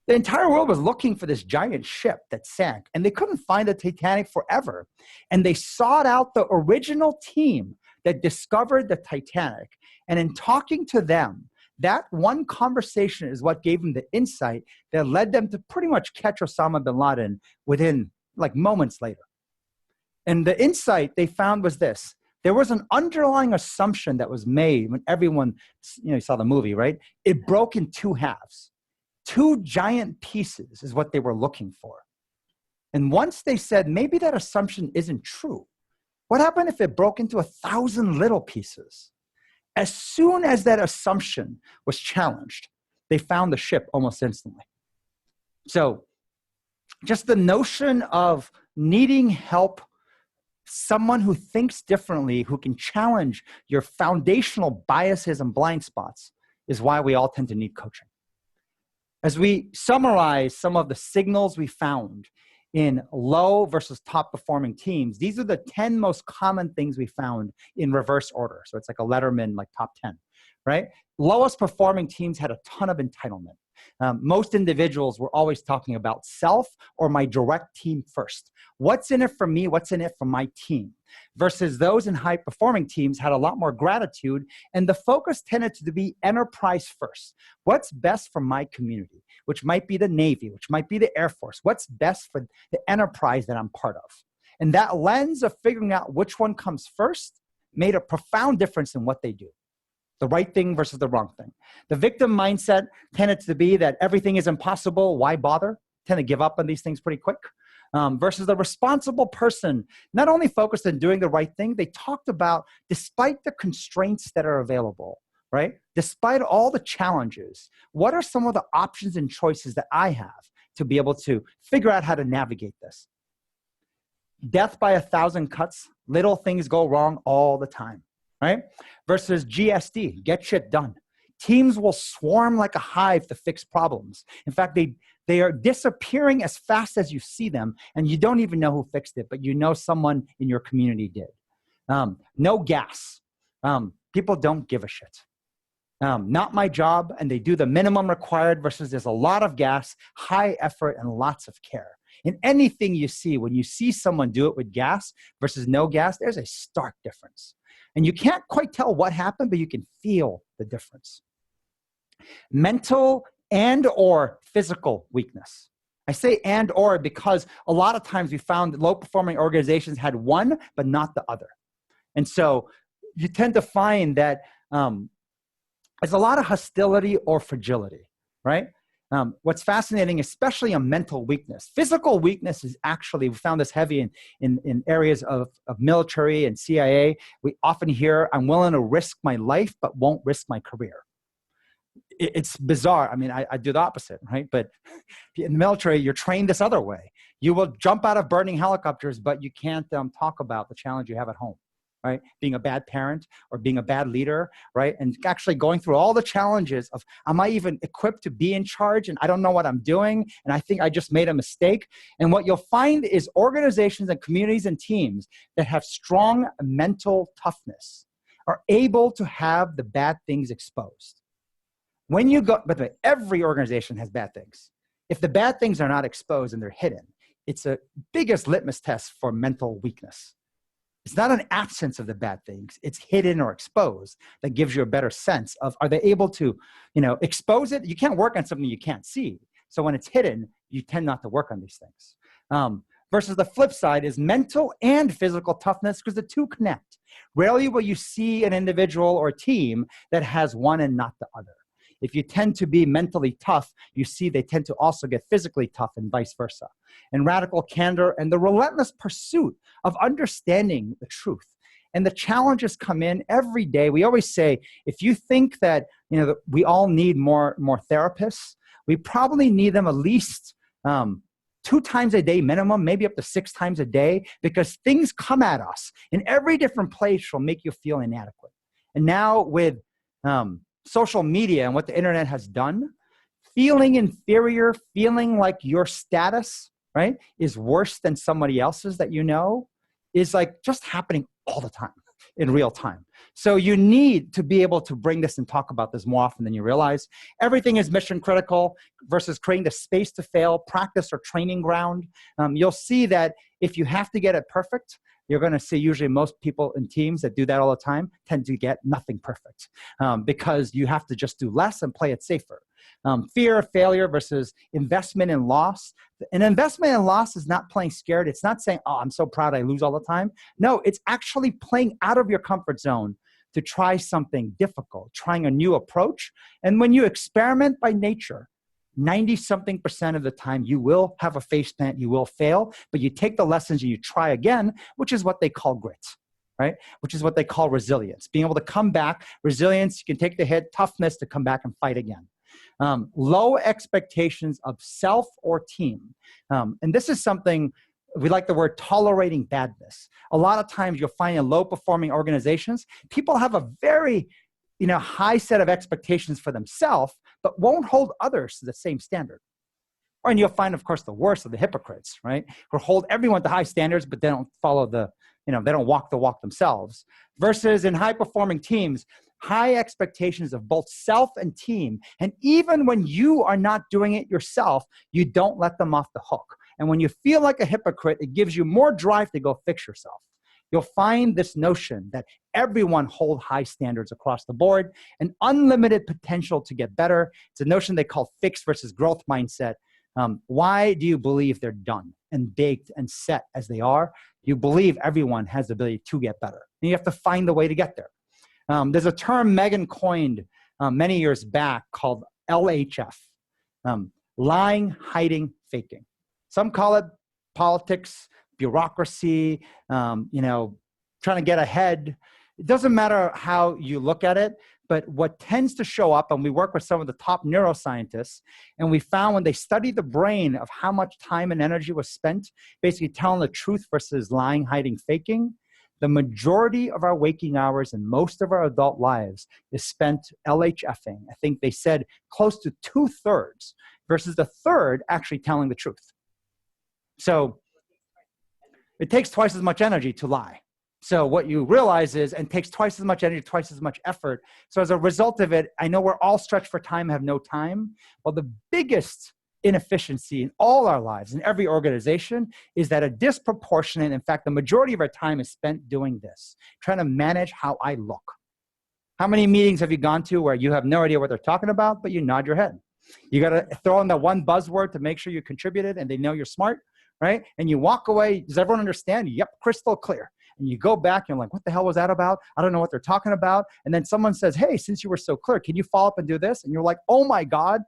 The entire world was looking for this giant ship that sank, and they couldn't find the Titanic forever. And they sought out the original team that discovered the Titanic. And in talking to them, that one conversation is what gave them the insight that led them to pretty much catch Osama bin Laden within like moments later. And the insight they found was this. There was an underlying assumption that was made when everyone, you saw the movie, right? It broke in two halves. Two giant pieces is what they were looking for. And once they said, maybe that assumption isn't true, what happened if it broke into 1,000 little pieces? As soon as that assumption was challenged, they found the ship almost instantly. So just the notion of needing help, someone who thinks differently, who can challenge your foundational biases and blind spots, is why we all tend to need coaching. As we summarize some of the signals we found in low versus top performing teams, these are the 10 most common things we found in reverse order. So it's like a Letterman, like top 10, right? Lowest performing teams had a ton of entitlement. Most individuals were always talking about self or my direct team first. What's in it for me? What's in it for my team? Versus those in high performing teams had a lot more gratitude, and the focus tended to be enterprise first. What's best for my community, which might be the Navy, which might be the Air Force? What's best for the enterprise that I'm part of? And that lens of figuring out which one comes first made a profound difference in what they do. The right thing versus the wrong thing. The victim mindset tended to be that everything is impossible, why bother? Tend to give up on these things pretty quick. Versus the responsible person, not only focused on doing the right thing, they talked about, despite the constraints that are available, right? Despite all the challenges, what are some of the options and choices that I have to be able to figure out how to navigate this? Death by 1,000 cuts, little things go wrong all the time. Right? Versus GSD, get shit done. Teams will swarm like a hive to fix problems. In fact, they are disappearing as fast as you see them, and you don't even know who fixed it, but you know someone in your community did. No gas. People don't give a shit. Not my job, and they do the minimum required versus there's a lot of gas, high effort, and lots of care. In anything you see, when you see someone do it with gas versus no gas, there's a stark difference. And you can't quite tell what happened, but you can feel the difference. Mental and or physical weakness. I say and or because a lot of times we found that low-performing organizations had one, but not the other. And so you tend to find that there's a lot of hostility or fragility, right? What's fascinating, especially on mental weakness, physical weakness is actually, we found this heavy in areas of military and CIA. We often hear, I'm willing to risk my life, but won't risk my career. It's bizarre. I mean, I do the opposite, right? But in the military, you're trained this other way. You will jump out of burning helicopters, but you can't talk about the challenge you have at home, right? Being a bad parent or being a bad leader, right? And actually going through all the challenges of, am I even equipped to be in charge? And I don't know what I'm doing. And I think I just made a mistake. And what you'll find is organizations and communities and teams that have strong mental toughness are able to have the bad things exposed. When you go, by the way, every organization has bad things. If the bad things are not exposed and they're hidden, it's a biggest litmus test for mental weakness. It's not an absence of the bad things. It's hidden or exposed that gives you a better sense of, are they able to, expose it? You can't work on something you can't see. So when it's hidden, you tend not to work on these things. Versus the flip side is mental and physical toughness, because the two connect. Rarely will you see an individual or team that has one and not the other. If you tend to be mentally tough, you see they tend to also get physically tough and vice versa. And radical candor and the relentless pursuit of understanding the truth. And the challenges come in every day. We always say, if you think that, that we all need more therapists, we probably need them at least 2 times a day minimum, maybe up to 6 times a day, because things come at us in every different place will make you feel inadequate. And now with social media and what the internet has done, feeling inferior, feeling like your status, right, is worse than somebody else's that is like just happening all the time in real time. So you need to be able to bring this and talk about this more often than you realize. Everything is mission critical versus creating the space to fail, practice or training ground. You'll see that if you have to get it perfect, you're going to see usually most people in teams that do that all the time tend to get nothing perfect because you have to just do less and play it safer. Fear of failure versus investment in loss. An investment in loss is not playing scared. It's not saying, oh, I'm so proud I lose all the time. No, it's actually playing out of your comfort zone to try something difficult, trying a new approach. And when you experiment by nature, 90-something% of the time, you will have a face plant, you will fail, but you take the lessons and you try again, which is what they call grit, right? Which is what they call resilience. Being able to come back, resilience, you can take the hit, toughness to come back and fight again. Low expectations of self or team. And this is something, we like the word tolerating badness. A lot of times you'll find in low-performing organizations, people have a very high set of expectations for themselves, but won't hold others to the same standard. And you'll find, of course, the worst of the hypocrites, right? Who hold everyone to high standards, but they don't follow they don't walk the walk themselves. Versus in high-performing teams, high expectations of both self and team. And even when you are not doing it yourself, you don't let them off the hook. And when you feel like a hypocrite, it gives you more drive to go fix yourself. You'll find this notion that everyone hold high standards across the board, an unlimited potential to get better. It's a notion they call fixed versus growth mindset. Why do you believe they're done and baked and set as they are? You believe everyone has the ability to get better. And you have to find the way to get there. There's a term Megan coined many years back called LHF, lying, hiding, faking. Some call it politics, bureaucracy, trying to get ahead. It doesn't matter how you look at it, but what tends to show up, and we work with some of the top neuroscientists, and we found when they studied the brain of how much time and energy was spent basically telling the truth versus lying, hiding, faking, the majority of our waking hours and most of our adult lives is spent LHFing. I think they said close to 2/3 versus the third actually telling the truth. So it takes twice as much energy to lie. So what you realize is, and takes twice as much energy, twice as much effort. So as a result of it, I know we're all stretched for time, have no time. Well, the biggest inefficiency in all our lives, in every organization, is that a disproportionate, in fact, the majority of our time is spent doing this, trying to manage how I look. How many meetings have you gone to where you have no idea what they're talking about, but you nod your head? You got to throw in that one buzzword to make sure you contributed and they know you're smart, right? And you walk away, does everyone understand? Yep, crystal clear. And you go back and you're like, what the hell was that about? I don't know what they're talking about. And then someone says, hey, since you were so clear, can you follow up and do this? And you're like, oh my God,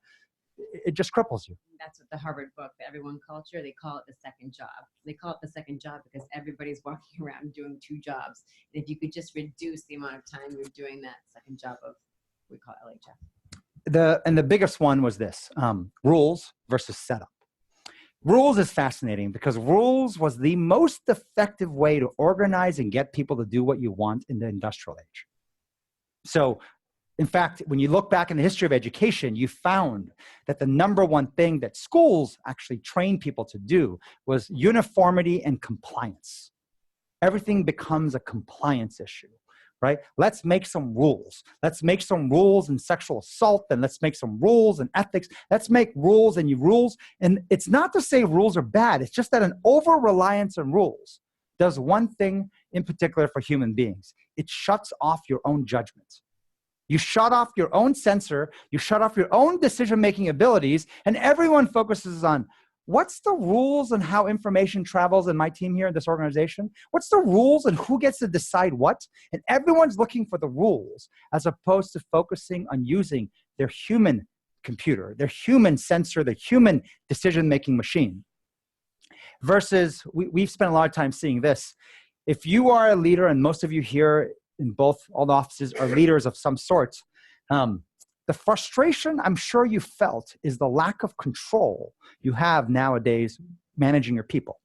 it just cripples you. That's what the Harvard book, the Everyone Culture, they call it the second job. They call it the second job because everybody's walking around doing 2 jobs. And if you could just reduce the amount of time you're doing that second job of, we call it LHF. And the biggest one was this, rules versus setup. Rules is fascinating because rules was the most effective way to organize and get people to do what you want in the industrial age. So, in fact, when you look back in the history of education, you found that the number one thing that schools actually trained people to do was uniformity and compliance. Everything becomes a compliance issue, right? Let's make some rules. Let's make some rules in sexual assault, and let's make some rules in ethics. Let's make rules and rules. And it's not to say rules are bad. It's just that an over-reliance on rules does one thing in particular for human beings. It shuts off your own judgment. You shut off your own sensor, you shut off your own decision-making abilities, and everyone focuses on what's the rules and how information travels in my team here in this organization? What's the rules and who gets to decide what? And everyone's looking for the rules as opposed to focusing on using their human computer, their human sensor, their human decision-making machine. Versus, we've spent a lot of time seeing this. If you are a leader, and most of you here in all the offices are leaders of some sort, the frustration I'm sure you felt is the lack of control you have nowadays managing your people.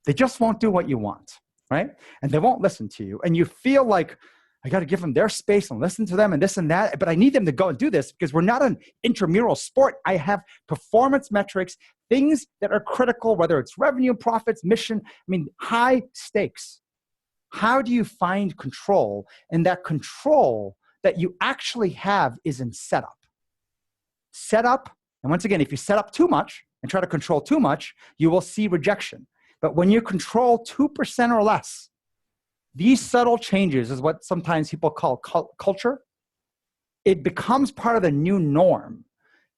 They just won't do what you want, right? And they won't listen to you. And you feel like, I got to give them their space and listen to them and this and that, but I need them to go and do this because we're not an intramural sport. I have performance metrics, things that are critical, whether it's revenue, profits, mission, high stakes. How do you find control? And that control that you actually have is in setup. Setup, and once again, if you set up too much and try to control too much, you will see rejection. But when you control 2% or less, these subtle changes is what sometimes people call culture. It becomes part of the new norm.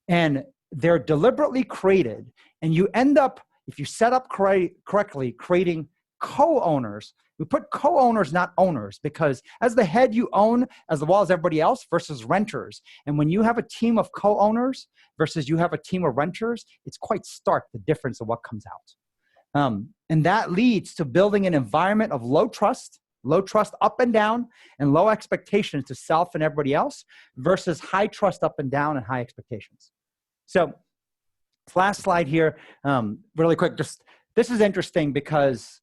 And they're deliberately created. And you end up, if you set up correctly, creating co-owners. We put co-owners, not owners, because as the head you own as well as everybody else versus renters. And when you have a team of co-owners versus you have a team of renters, it's quite stark the difference of what comes out. And that leads to building an environment of low trust up and down, and low expectations to self and everybody else versus high trust up and down and high expectations. So last slide here, really quick, this is interesting because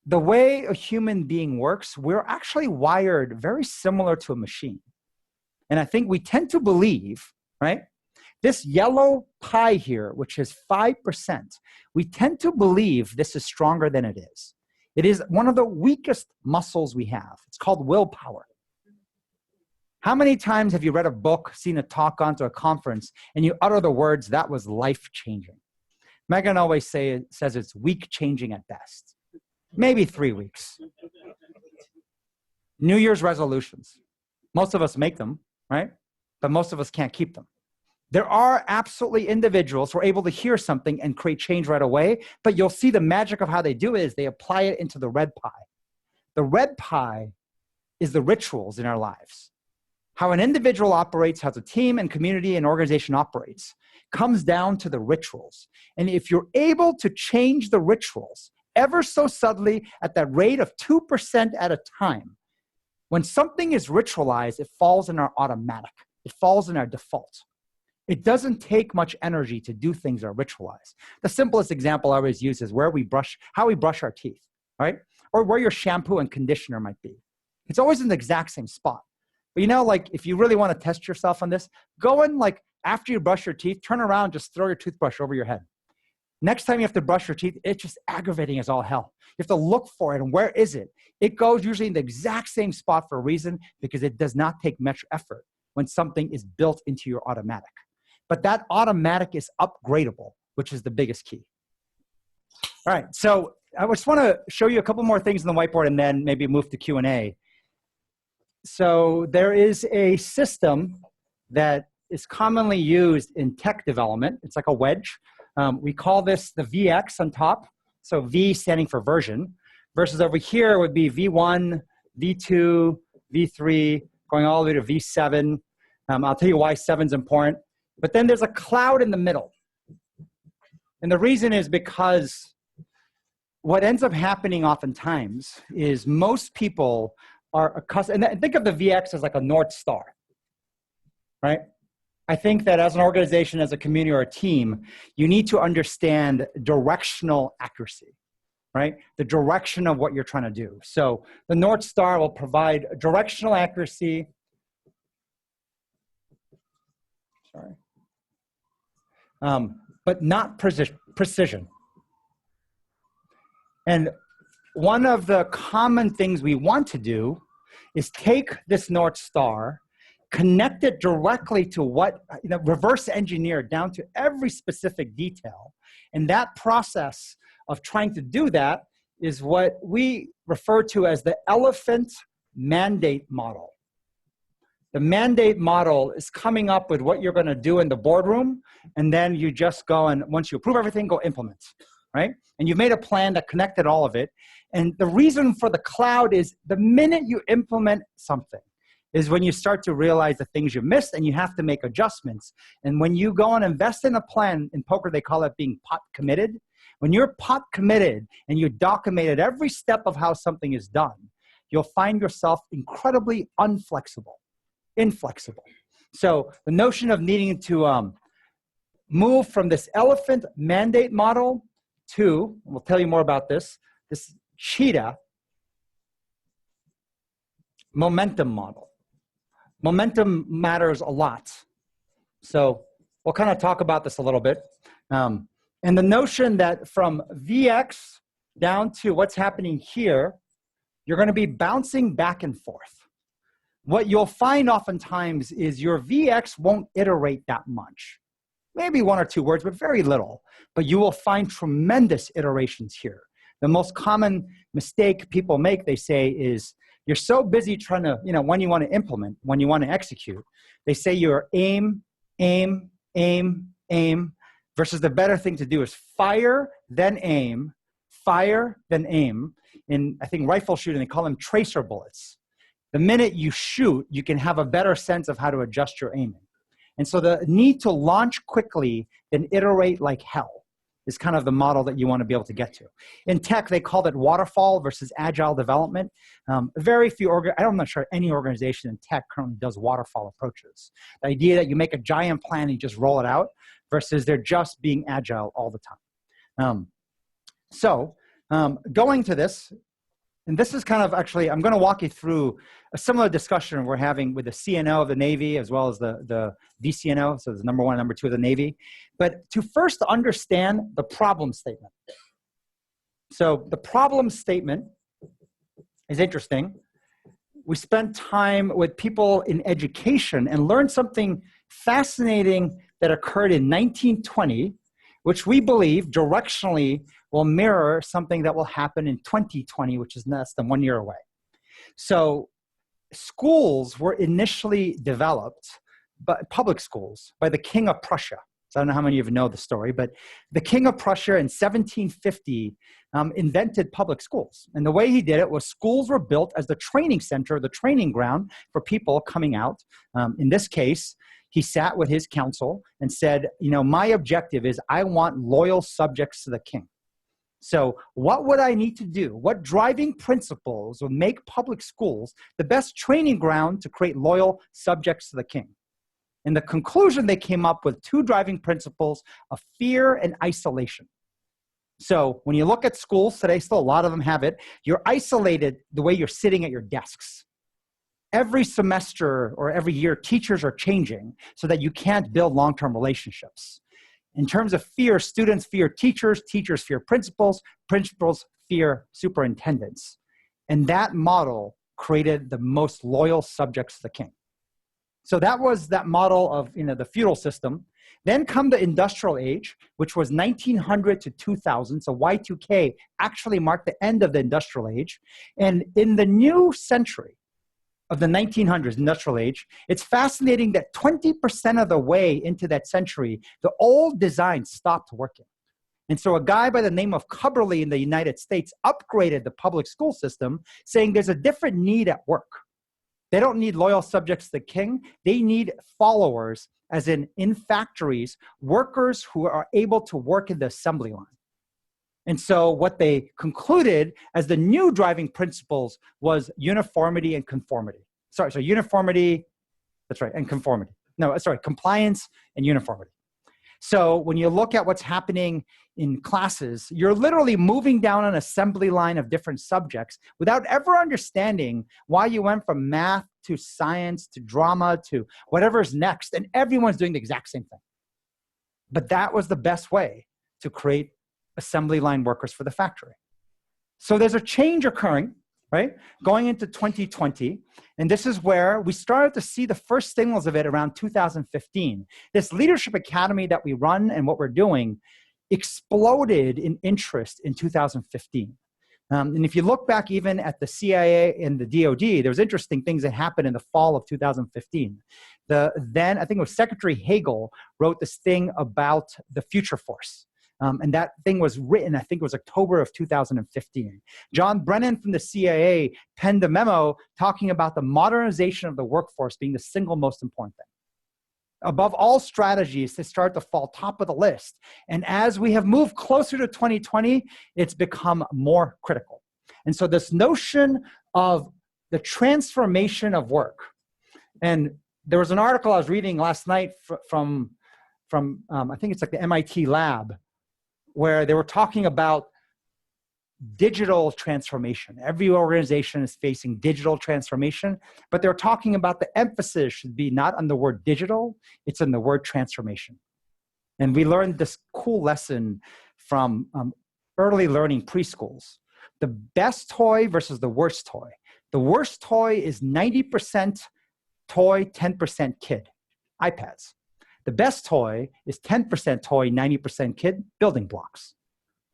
the way a human being works, we're actually wired very similar to a machine. And I think we tend to believe, right? This yellow pie here, which is 5%, we tend to believe this is stronger than it is. It is one of the weakest muscles we have. It's called willpower. How many times have you read a book, seen a talk onto a conference, and you utter the words, that was life-changing? Megan always says it's week-changing at best. Maybe 3 weeks. New Year's resolutions. Most of us make them, right? But most of us can't keep them. There are absolutely individuals who are able to hear something and create change right away, but you'll see the magic of how they do it is they apply it into the red pie. The red pie is the rituals in our lives. How an individual operates, how the team and community and organization operates, comes down to the rituals. And if you're able to change the rituals ever so subtly at that rate of 2% at a time, when something is ritualized, it falls in our automatic. It falls in our default. It doesn't take much energy to do things that are ritualized. The simplest example I always use is how we brush our teeth, right? Or where your shampoo and conditioner might be. It's always in the exact same spot. But if you really want to test yourself on this, go in after you brush your teeth, turn around, just throw your toothbrush over your head. Next time you have to brush your teeth, it's just aggravating as all hell. You have to look for it, and where is it? It goes usually in the exact same spot for a reason, because it does not take much effort when something is built into your automatic. But that automatic is upgradable, which is the biggest key. All right, so I just want to show you a couple more things on the whiteboard and then maybe move to Q&A. So there is a system that is commonly used in tech development. It's like a wedge. We call this the VX on top. So V standing for version, versus over here would be V1, V2, V3, going all the way to V7. I'll tell you why 7 is important. But then there's a cloud in the middle. And the reason is because what ends up happening oftentimes is most people are accustomed, and think of the VX as like a North Star, right? I think that as an organization, as a community or a team, you need to understand directional accuracy, right? The direction of what you're trying to do. So the North Star will provide directional accuracy. But not precision. And one of the common things we want to do is take this North Star, connect it directly to what, reverse engineer down to every specific detail. And that process of trying to do that is what we refer to as the elephant mandate model. The mandate model is coming up with what you're going to do in the boardroom, and then you just go and once you approve everything, go implement, right? And you've made a plan that connected all of it. And the reason for the cloud is the minute you implement something is when you start to realize the things you missed and you have to make adjustments. And when you go and invest in a plan, in poker they call it being pot committed. When you're pot committed and you documented every step of how something is done, you'll find yourself incredibly inflexible. So the notion of needing to move from this elephant mandate model to, we'll tell you more about this cheetah momentum model. Momentum matters a lot. So we'll kind of talk about this a little bit. And the notion that from VX down to what's happening here, you're going to be bouncing back and forth. What you'll find oftentimes is your VX won't iterate that much. Maybe one or two words, but very little. But you will find tremendous iterations here. The most common mistake people make, they say, is you're so busy trying to, when you want to implement, when you want to execute, they say you're aim, versus the better thing to do is fire, then aim, fire, then aim. In, I think, rifle shooting, they call them tracer bullets. The minute you shoot, you can have a better sense of how to adjust your aiming. And so the need to launch quickly and iterate like hell is kind of the model that you want to be able to get to. In tech, they call it waterfall versus agile development. Very few, I'm not sure any organization in tech currently does waterfall approaches. The idea that you make a giant plan and you just roll it out versus they're just being agile all the time. Going to this, and this is kind of actually, I'm going to walk you through a similar discussion we're having with the CNO of the Navy as well as the DCNO, so there's number one and number two of the Navy. But to first understand the problem statement. So the problem statement is interesting. We spent time with people in education and learned something fascinating that occurred in 1920, which we believe directionally will mirror something that will happen in 2020, which is less than 1 year away. So schools were initially developed, but public schools, by the King of Prussia. So I don't know how many of you know the story, but the King of Prussia in 1750 invented public schools. And the way he did it was schools were built as the training center, the training ground for people coming out. In this case, he sat with his council and said, my objective is I want loyal subjects to the king. So what would I need to do? What driving principles would make public schools the best training ground to create loyal subjects to the king? In the conclusion, they came up with two driving principles of fear and isolation. So when you look at schools today, still a lot of them have it, you're isolated the way you're sitting at your desks. Every semester or every year, teachers are changing so that you can't build long-term relationships. In terms of fear, students fear teachers, teachers fear principals, principals fear superintendents. And that model created the most loyal subjects to the king. So that was that model of the feudal system. Then come the industrial age, which was 1900 to 2000. So Y2K actually marked the end of the industrial age. And in the new century of the 1900s, industrial age, it's fascinating that 20% of the way into that century, the old design stopped working. And so a guy by the name of Cubberley in the United States upgraded the public school system, saying there's a different need at work. They don't need loyal subjects to the king. They need followers, as in factories, workers who are able to work in the assembly line. And so what they concluded as the new driving principles was uniformity and conformity. So uniformity, that's right, and conformity. No, sorry, compliance and uniformity. So when you look at what's happening in classes, you're literally moving down an assembly line of different subjects without ever understanding why you went from math to science to drama to whatever's next, and everyone's doing the exact same thing. But that was the best way to create assembly line workers for the factory. So there's a change occurring, right? Going into 2020, and this is where we started to see the first signals of it around 2015. This leadership academy that we run and what we're doing exploded in interest in 2015. And if you look back even at the CIA and the DoD, there was interesting things that happened in the fall of 2015. Then, I think it was Secretary Hagel wrote this thing about the future force. And that thing was written, I think it was October of 2015. John Brennan from the CIA penned a memo talking about the modernization of the workforce being the single most important thing. Above all strategies, they start to fall top of the list. And as we have moved closer to 2020, it's become more critical. And so this notion of the transformation of work, and there was an article I was reading last night from I think it's like the MIT lab, where they were talking about digital transformation. Every organization is facing digital transformation, but they're talking about the emphasis should be not on the word digital, it's on the word transformation. And we learned this cool lesson from early learning preschools. The best toy versus the worst toy. The worst toy is 90% toy, 10% kid, iPads. The best toy is 10% toy, 90% kid, building blocks.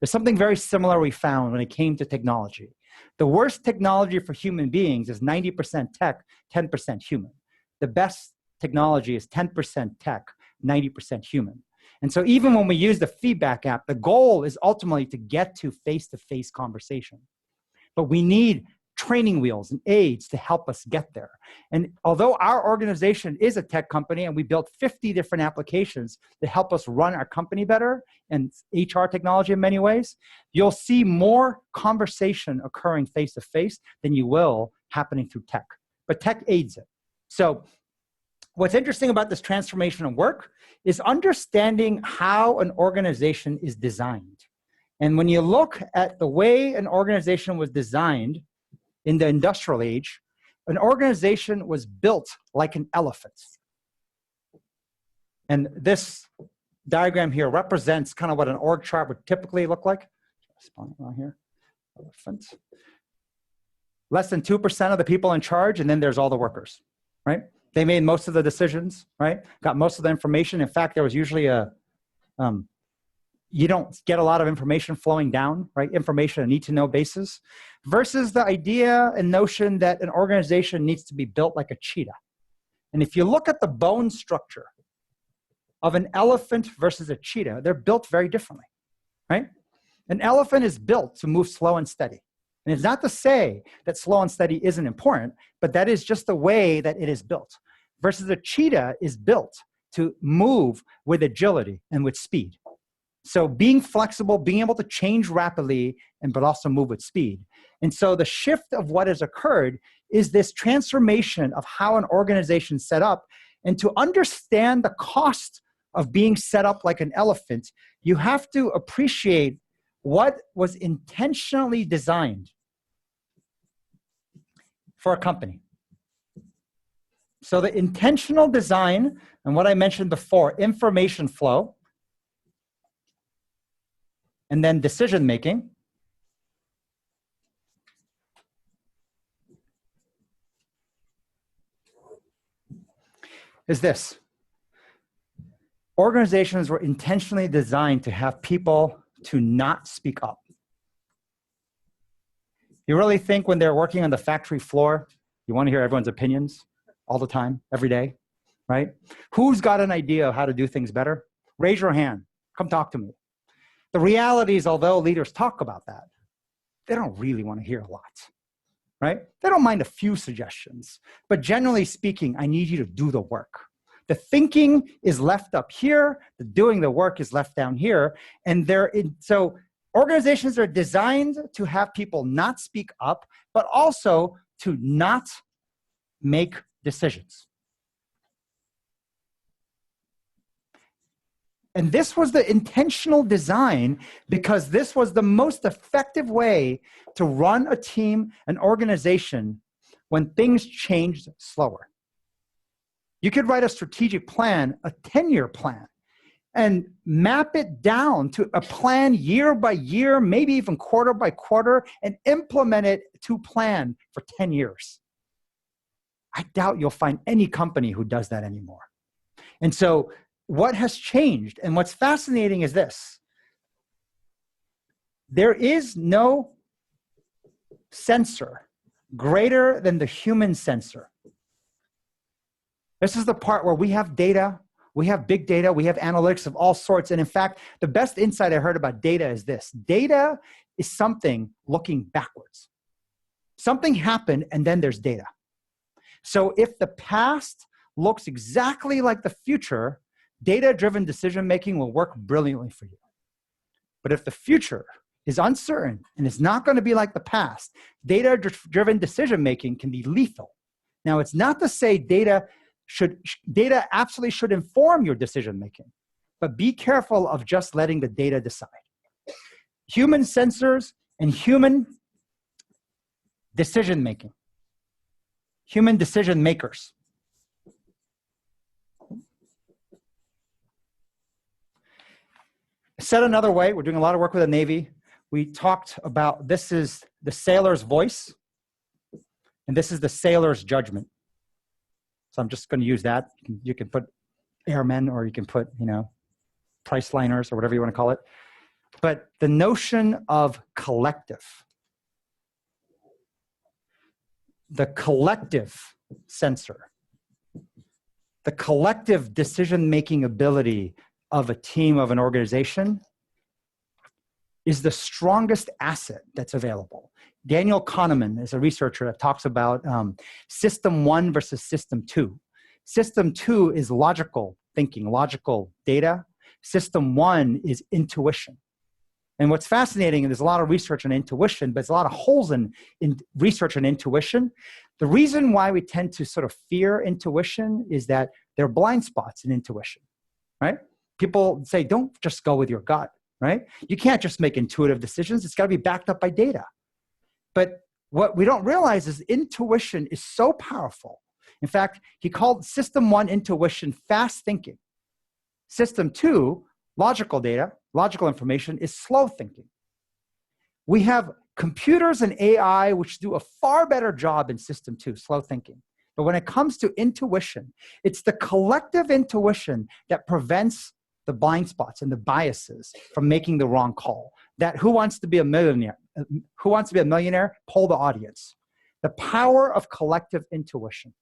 There's something very similar we found when it came to technology. The worst technology for human beings is 90% tech, 10% human. The best technology is 10% tech, 90% human. And so even when we use the feedback app, the goal is ultimately to get to face-to-face conversation. But we need training wheels and aids to help us get there. And although our organization is a tech company and we built 50 different applications to help us run our company better and HR technology in many ways, you'll see more conversation occurring face-to-face than you will happening through tech. But tech aids it. So what's interesting about this transformation of work is understanding how an organization is designed. And when you look at the way an organization was designed in the industrial age, an organization was built like an elephant. And this diagram here represents kind of what an org chart would typically look like. Here, elephant. Less than 2% of the people in charge, and then there's all the workers, right? They made most of the decisions, right? Got most of the information. In fact, there was usually you don't get a lot of information flowing down, right? Information, a need-to-know basis, versus the idea and notion that an organization needs to be built like a cheetah. And if you look at the bone structure of an elephant versus a cheetah, they're built very differently, right? An elephant is built to move slow and steady. And it's not to say that slow and steady isn't important, but that is just the way that it is built. Versus a cheetah is built to move with agility and with speed. So being flexible, being able to change rapidly, but also move with speed. And so the shift of what has occurred is this transformation of how an organization is set up. And to understand the cost of being set up like an elephant, you have to appreciate what was intentionally designed for a company. So the intentional design, and what I mentioned before, information flow, and then decision-making, is this. Organizations were intentionally designed to have people to not speak up. You really think when they're working on the factory floor, you want to hear everyone's opinions all the time, every day, right? Who's got an idea of how to do things better? Raise your hand. Come talk to me. The reality is, although leaders talk about that, they don't really want to hear a lot, right? They don't mind a few suggestions, but generally speaking, I need you to do the work. The thinking is left up here, the doing the work is left down here, and so organizations are designed to have people not speak up, but also to not make decisions. And this was the intentional design because this was the most effective way to run a team, an organization, when things changed slower. You could write a strategic plan, a 10-year plan, and map it down to a plan year by year, maybe even quarter by quarter, and implement it to plan for 10 years. I doubt you'll find any company who does that anymore. And so what has changed, and what's fascinating is this: there is no sensor greater than the human sensor. This is the part where we have data, we have big data, we have analytics of all sorts. And in fact, the best insight I heard about data is this: data is something looking backwards. Something happened and then there's data. So if the past looks exactly like the future, data-driven decision-making will work brilliantly for you. But if the future is uncertain and it's not going to be like the past, data-driven decision-making can be lethal. Now, it's not to say data absolutely should inform your decision-making, but be careful of just letting the data decide. Human sensors and human decision-making, human decision makers. Said another way, we're doing a lot of work with the Navy. We talked about, this is the sailor's voice, and this is the sailor's judgment. So I'm just going to use that. You can put airmen, or you can put, Priceliners, or whatever you want to call it. But the notion of collective, the collective sensor, the collective decision-making ability of a team, of an organization, is the strongest asset that's available. Daniel Kahneman is a researcher that talks about system 1 versus system 2. System 2 is logical thinking, logical data. System 1 is intuition. And what's fascinating, and there's a lot of research on intuition, but there's a lot of holes in research on intuition. The reason why we tend to sort of fear intuition is that there are blind spots in intuition, right? People say, don't just go with your gut, right? You can't just make intuitive decisions. It's got to be backed up by data. But what we don't realize is intuition is so powerful. In fact, he called system 1 intuition fast thinking. System 2, logical data, logical information, is slow thinking. We have computers and AI which do a far better job in system 2, slow thinking. But when it comes to intuition, it's the collective intuition that prevents the blind spots and the biases from making the wrong call. That Who Wants to Be a Millionaire? Who Wants to Be a Millionaire? Poll the audience. The power of collective intuition.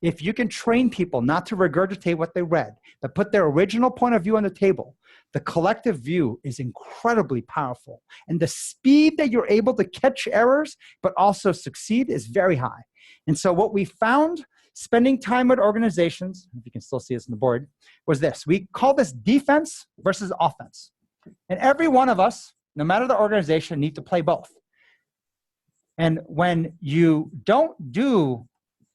If you can train people not to regurgitate what they read, but put their original point of view on the table, the collective view is incredibly powerful. And the speed that you're able to catch errors, but also succeed, is very high. And so what we found spending time with organizations, if you can still see this on the board, was this. We call this defense versus offense. And every one of us, no matter the organization, need to play both. And when you don't do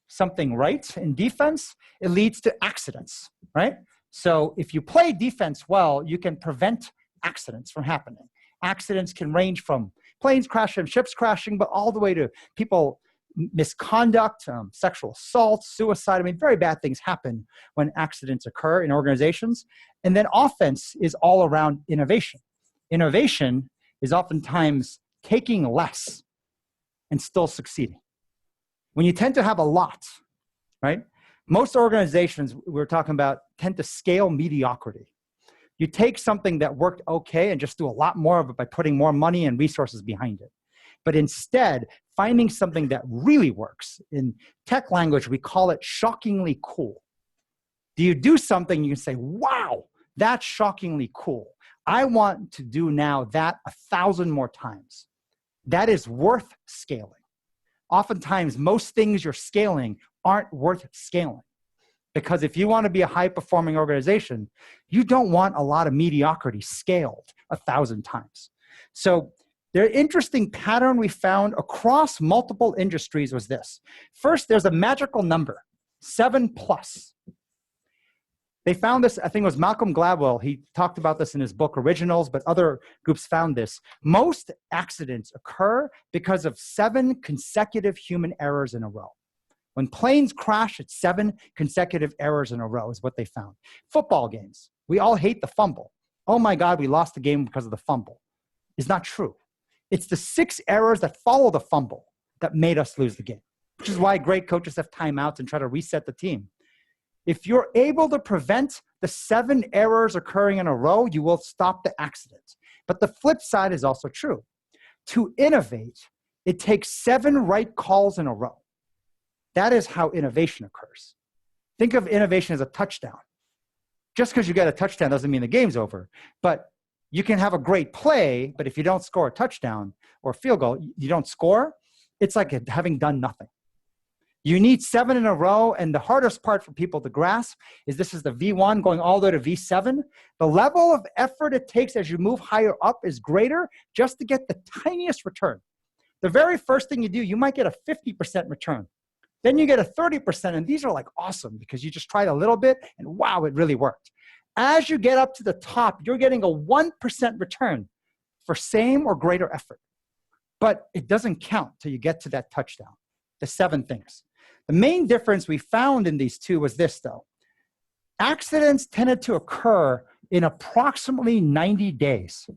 something right in defense, it leads to accidents, right? So if you play defense well, you can prevent accidents from happening. Accidents can range from planes crashing, ships crashing, but all the way to people misconduct, sexual assault, suicide. I mean, very bad things happen when accidents occur in organizations. And then offense is all around innovation. Innovation is oftentimes taking less and still succeeding. When you tend to have a lot, right? Most organizations we're talking about tend to scale mediocrity. You take something that worked okay and just do a lot more of it by putting more money and resources behind it. But instead, finding something that really works. In tech language, we call it shockingly cool. Do you do something, you can say, wow, that's shockingly cool. I want to do now that 1,000 more times. That is worth scaling. oftentimes most things you're scaling aren't worth scaling. Because if you want to be a high-performing organization, you don't want a lot of mediocrity scaled 1,000 times. So the interesting pattern we found across multiple industries was this. First, there's a magical number, 7+. They found this, I think it was Malcolm Gladwell. He talked about this in his book Originals, but other groups found this. Most accidents occur because of 7 consecutive human errors in a row. When planes crash, it's 7 consecutive errors in a row is what they found. Football games, we all hate the fumble. Oh my God, we lost the game because of the fumble. It's not true. It's the 6 errors that follow the fumble that made us lose the game, which is why great coaches have timeouts and try to reset the team. If you're able to prevent the 7 errors occurring in a row, you will stop the accident. But the flip side is also true. To innovate, it takes 7 right calls in a row. That is how innovation occurs. Think of innovation as a touchdown. Just because you get a touchdown doesn't mean the game's over. But you can have a great play, but if you don't score a touchdown or a field goal, you don't score, it's like having done nothing. You need 7 in a row, and the hardest part for people to grasp is this is the V1 going all the way to V7. The level of effort it takes as you move higher up is greater just to get the tiniest return. The very first thing you do, you might get a 50% return. Then you get a 30%, and these are like awesome because you just tried a little bit, and wow, it really worked. As you get up to the top, you're getting a 1% return for same or greater effort. But it doesn't count till you get to that touchdown, the 7 things. The main difference we found in these two was this, though. Accidents tended to occur in approximately 90 days.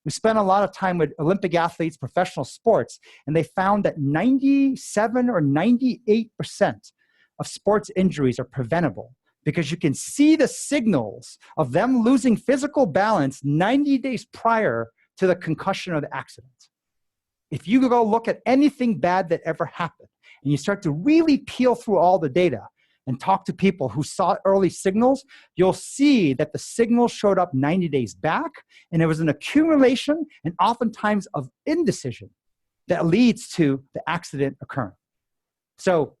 We spent a lot of time with Olympic athletes, professional sports, and they found that 97 or 98% of sports injuries are preventable because you can see the signals of them losing physical balance 90 days prior to the concussion or the accident. If you go look at anything bad that ever happened, and you start to really peel through all the data and talk to people who saw early signals, you'll see that the signals showed up 90 days back, and it was an accumulation and oftentimes of indecision that leads to the accident occurring. So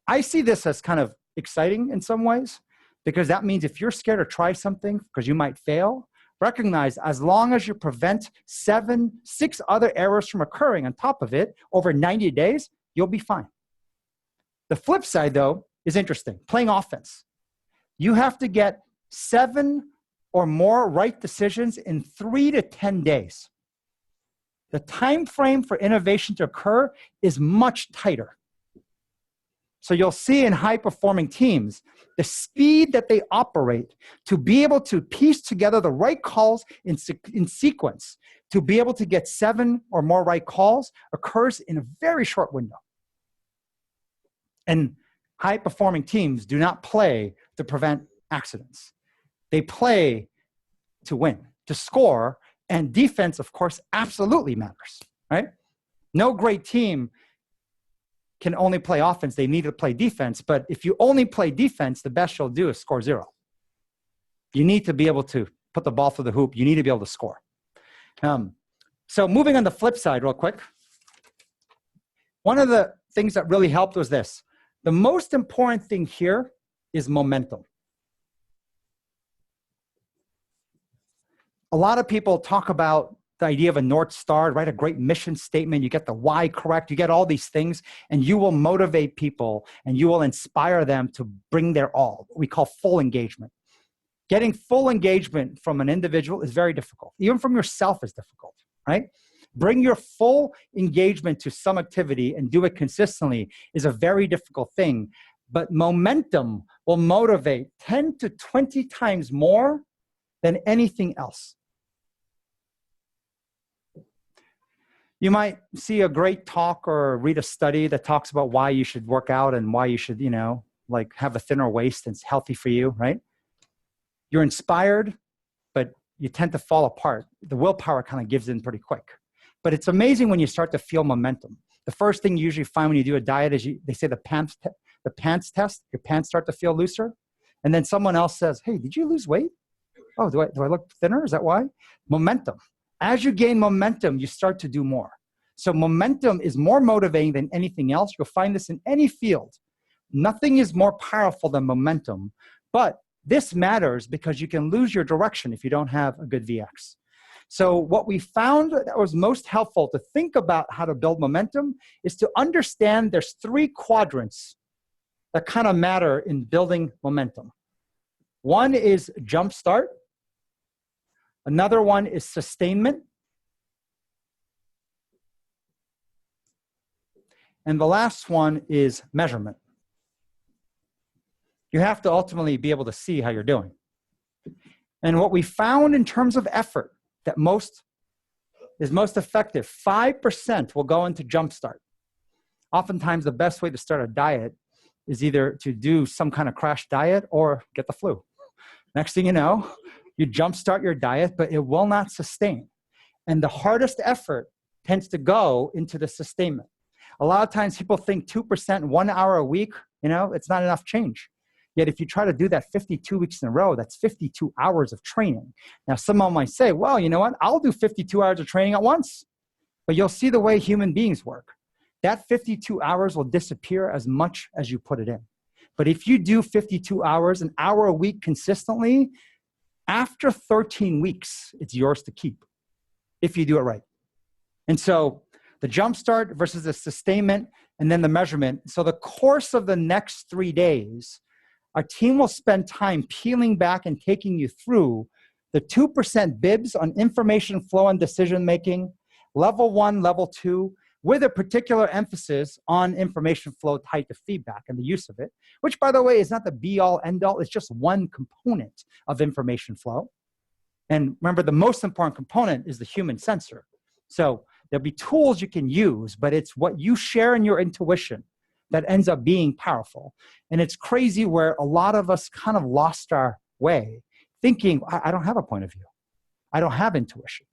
I see this as kind of exciting in some ways, because that means if you're scared to try something because you might fail, recognize as long as you prevent 6 other errors from occurring on top of it over 90 days, you'll be fine. The flip side, though, is interesting. Playing offense. You have to get 7 or more right decisions in 3 to 10 days. The time frame for innovation to occur is much tighter. So you'll see in high-performing teams, the speed that they operate to be able to piece together the right calls in sequence, to be able to get 7 or more right calls occurs in a very short window. And high-performing teams do not play to prevent accidents. They play to win, to score, and defense, of course, absolutely matters, right? No great team can only play offense. They need to play defense. But if you only play defense, the best you'll do is score 0. You need to be able to put the ball through the hoop. You need to be able to score. So moving on the flip side real quick, one of the things that really helped was this. The most important thing here is momentum. A lot of people talk about the idea of a North Star, write a great mission statement, you get the why correct, you get all these things, and you will motivate people and you will inspire them to bring their all, what we call full engagement. Getting full engagement from an individual is very difficult. Even from yourself is difficult, right? Bring your full engagement to some activity and do it consistently is a very difficult thing. But momentum will motivate 10 to 20 times more than anything else. You might see a great talk or read a study that talks about why you should work out and why you should, like have a thinner waist and it's healthy for you, right? You're inspired, but you tend to fall apart. The willpower kind of gives in pretty quick. But it's amazing when you start to feel momentum. The first thing you usually find when you do a diet is they say the pants test, your pants start to feel looser. And then someone else says, hey, did you lose weight? Oh, do I look thinner? Is that why? Momentum. As you gain momentum, you start to do more. So momentum is more motivating than anything else. You'll find this in any field. Nothing is more powerful than momentum, but this matters because you can lose your direction if you don't have a good VX. So what we found that was most helpful to think about how to build momentum is to understand there's 3 quadrants that kind of matter in building momentum. One is jumpstart. Another one is sustainment. And the last one is measurement. You have to ultimately be able to see how you're doing. And what we found in terms of effort that is most effective, 5% will go into jumpstart. Oftentimes, the best way to start a diet is either to do some kind of crash diet or get the flu. Next thing you know, you jumpstart your diet, but it will not sustain. And the hardest effort tends to go into the sustainment. A lot of times people think 2%, 1 hour a week, it's not enough change. Yet if you try to do that 52 weeks in a row, that's 52 hours of training. Now, someone might say, well, you know what? I'll do 52 hours of training at once. But you'll see the way human beings work. That 52 hours will disappear as much as you put it in. But if you do 52 hours, an hour a week consistently, after 13 weeks, it's yours to keep if you do it right. And so the jumpstart versus the sustainment and then the measurement. So the course of the next 3 days, our team will spend time peeling back and taking you through the 2% bibs on information flow and decision-making, level 1, level 2, with a particular emphasis on information flow tied to feedback and the use of it, which, by the way, is not the be-all, end-all. It's just one component of information flow. And remember, the most important component is the human sensor. So there'll be tools you can use, but it's what you share in your intuition that ends up being powerful. And it's crazy where a lot of us kind of lost our way, thinking, I don't have a point of view. I don't have intuition.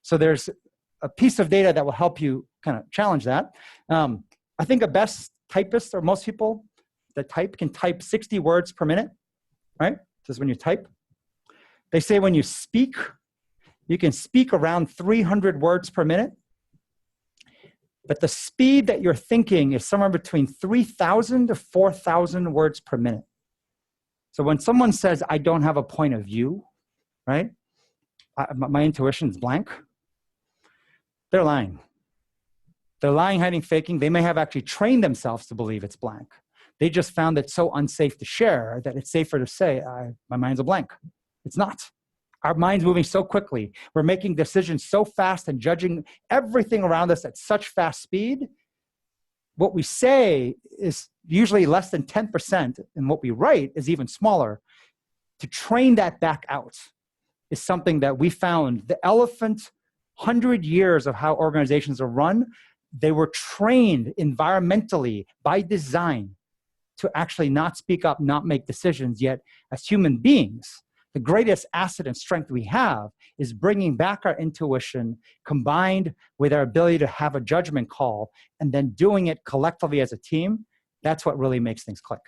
So there's a piece of data that will help you kind of challenge that. I think a best typist, or most people that type, can type 60 words per minute, right? This is when you type. They say when you speak, you can speak around 300 words per minute. But the speed that you're thinking is somewhere between 3,000 to 4,000 words per minute. So when someone says, I don't have a point of view, right? My intuition is blank. They're lying. They're lying, hiding, faking. They may have actually trained themselves to believe it's blank. They just found it so unsafe to share that it's safer to say, my mind's a blank. It's not. Our mind's moving so quickly. We're making decisions so fast and judging everything around us at such fast speed. What we say is usually less than 10%, and what we write is even smaller. To train that back out is something that we found. The elephant, 100 years of how organizations are run, they were trained environmentally by design to actually not speak up, not make decisions. Yet as human beings, the greatest asset and strength we have is bringing back our intuition combined with our ability to have a judgment call and then doing it collectively as a team. That's what really makes things click.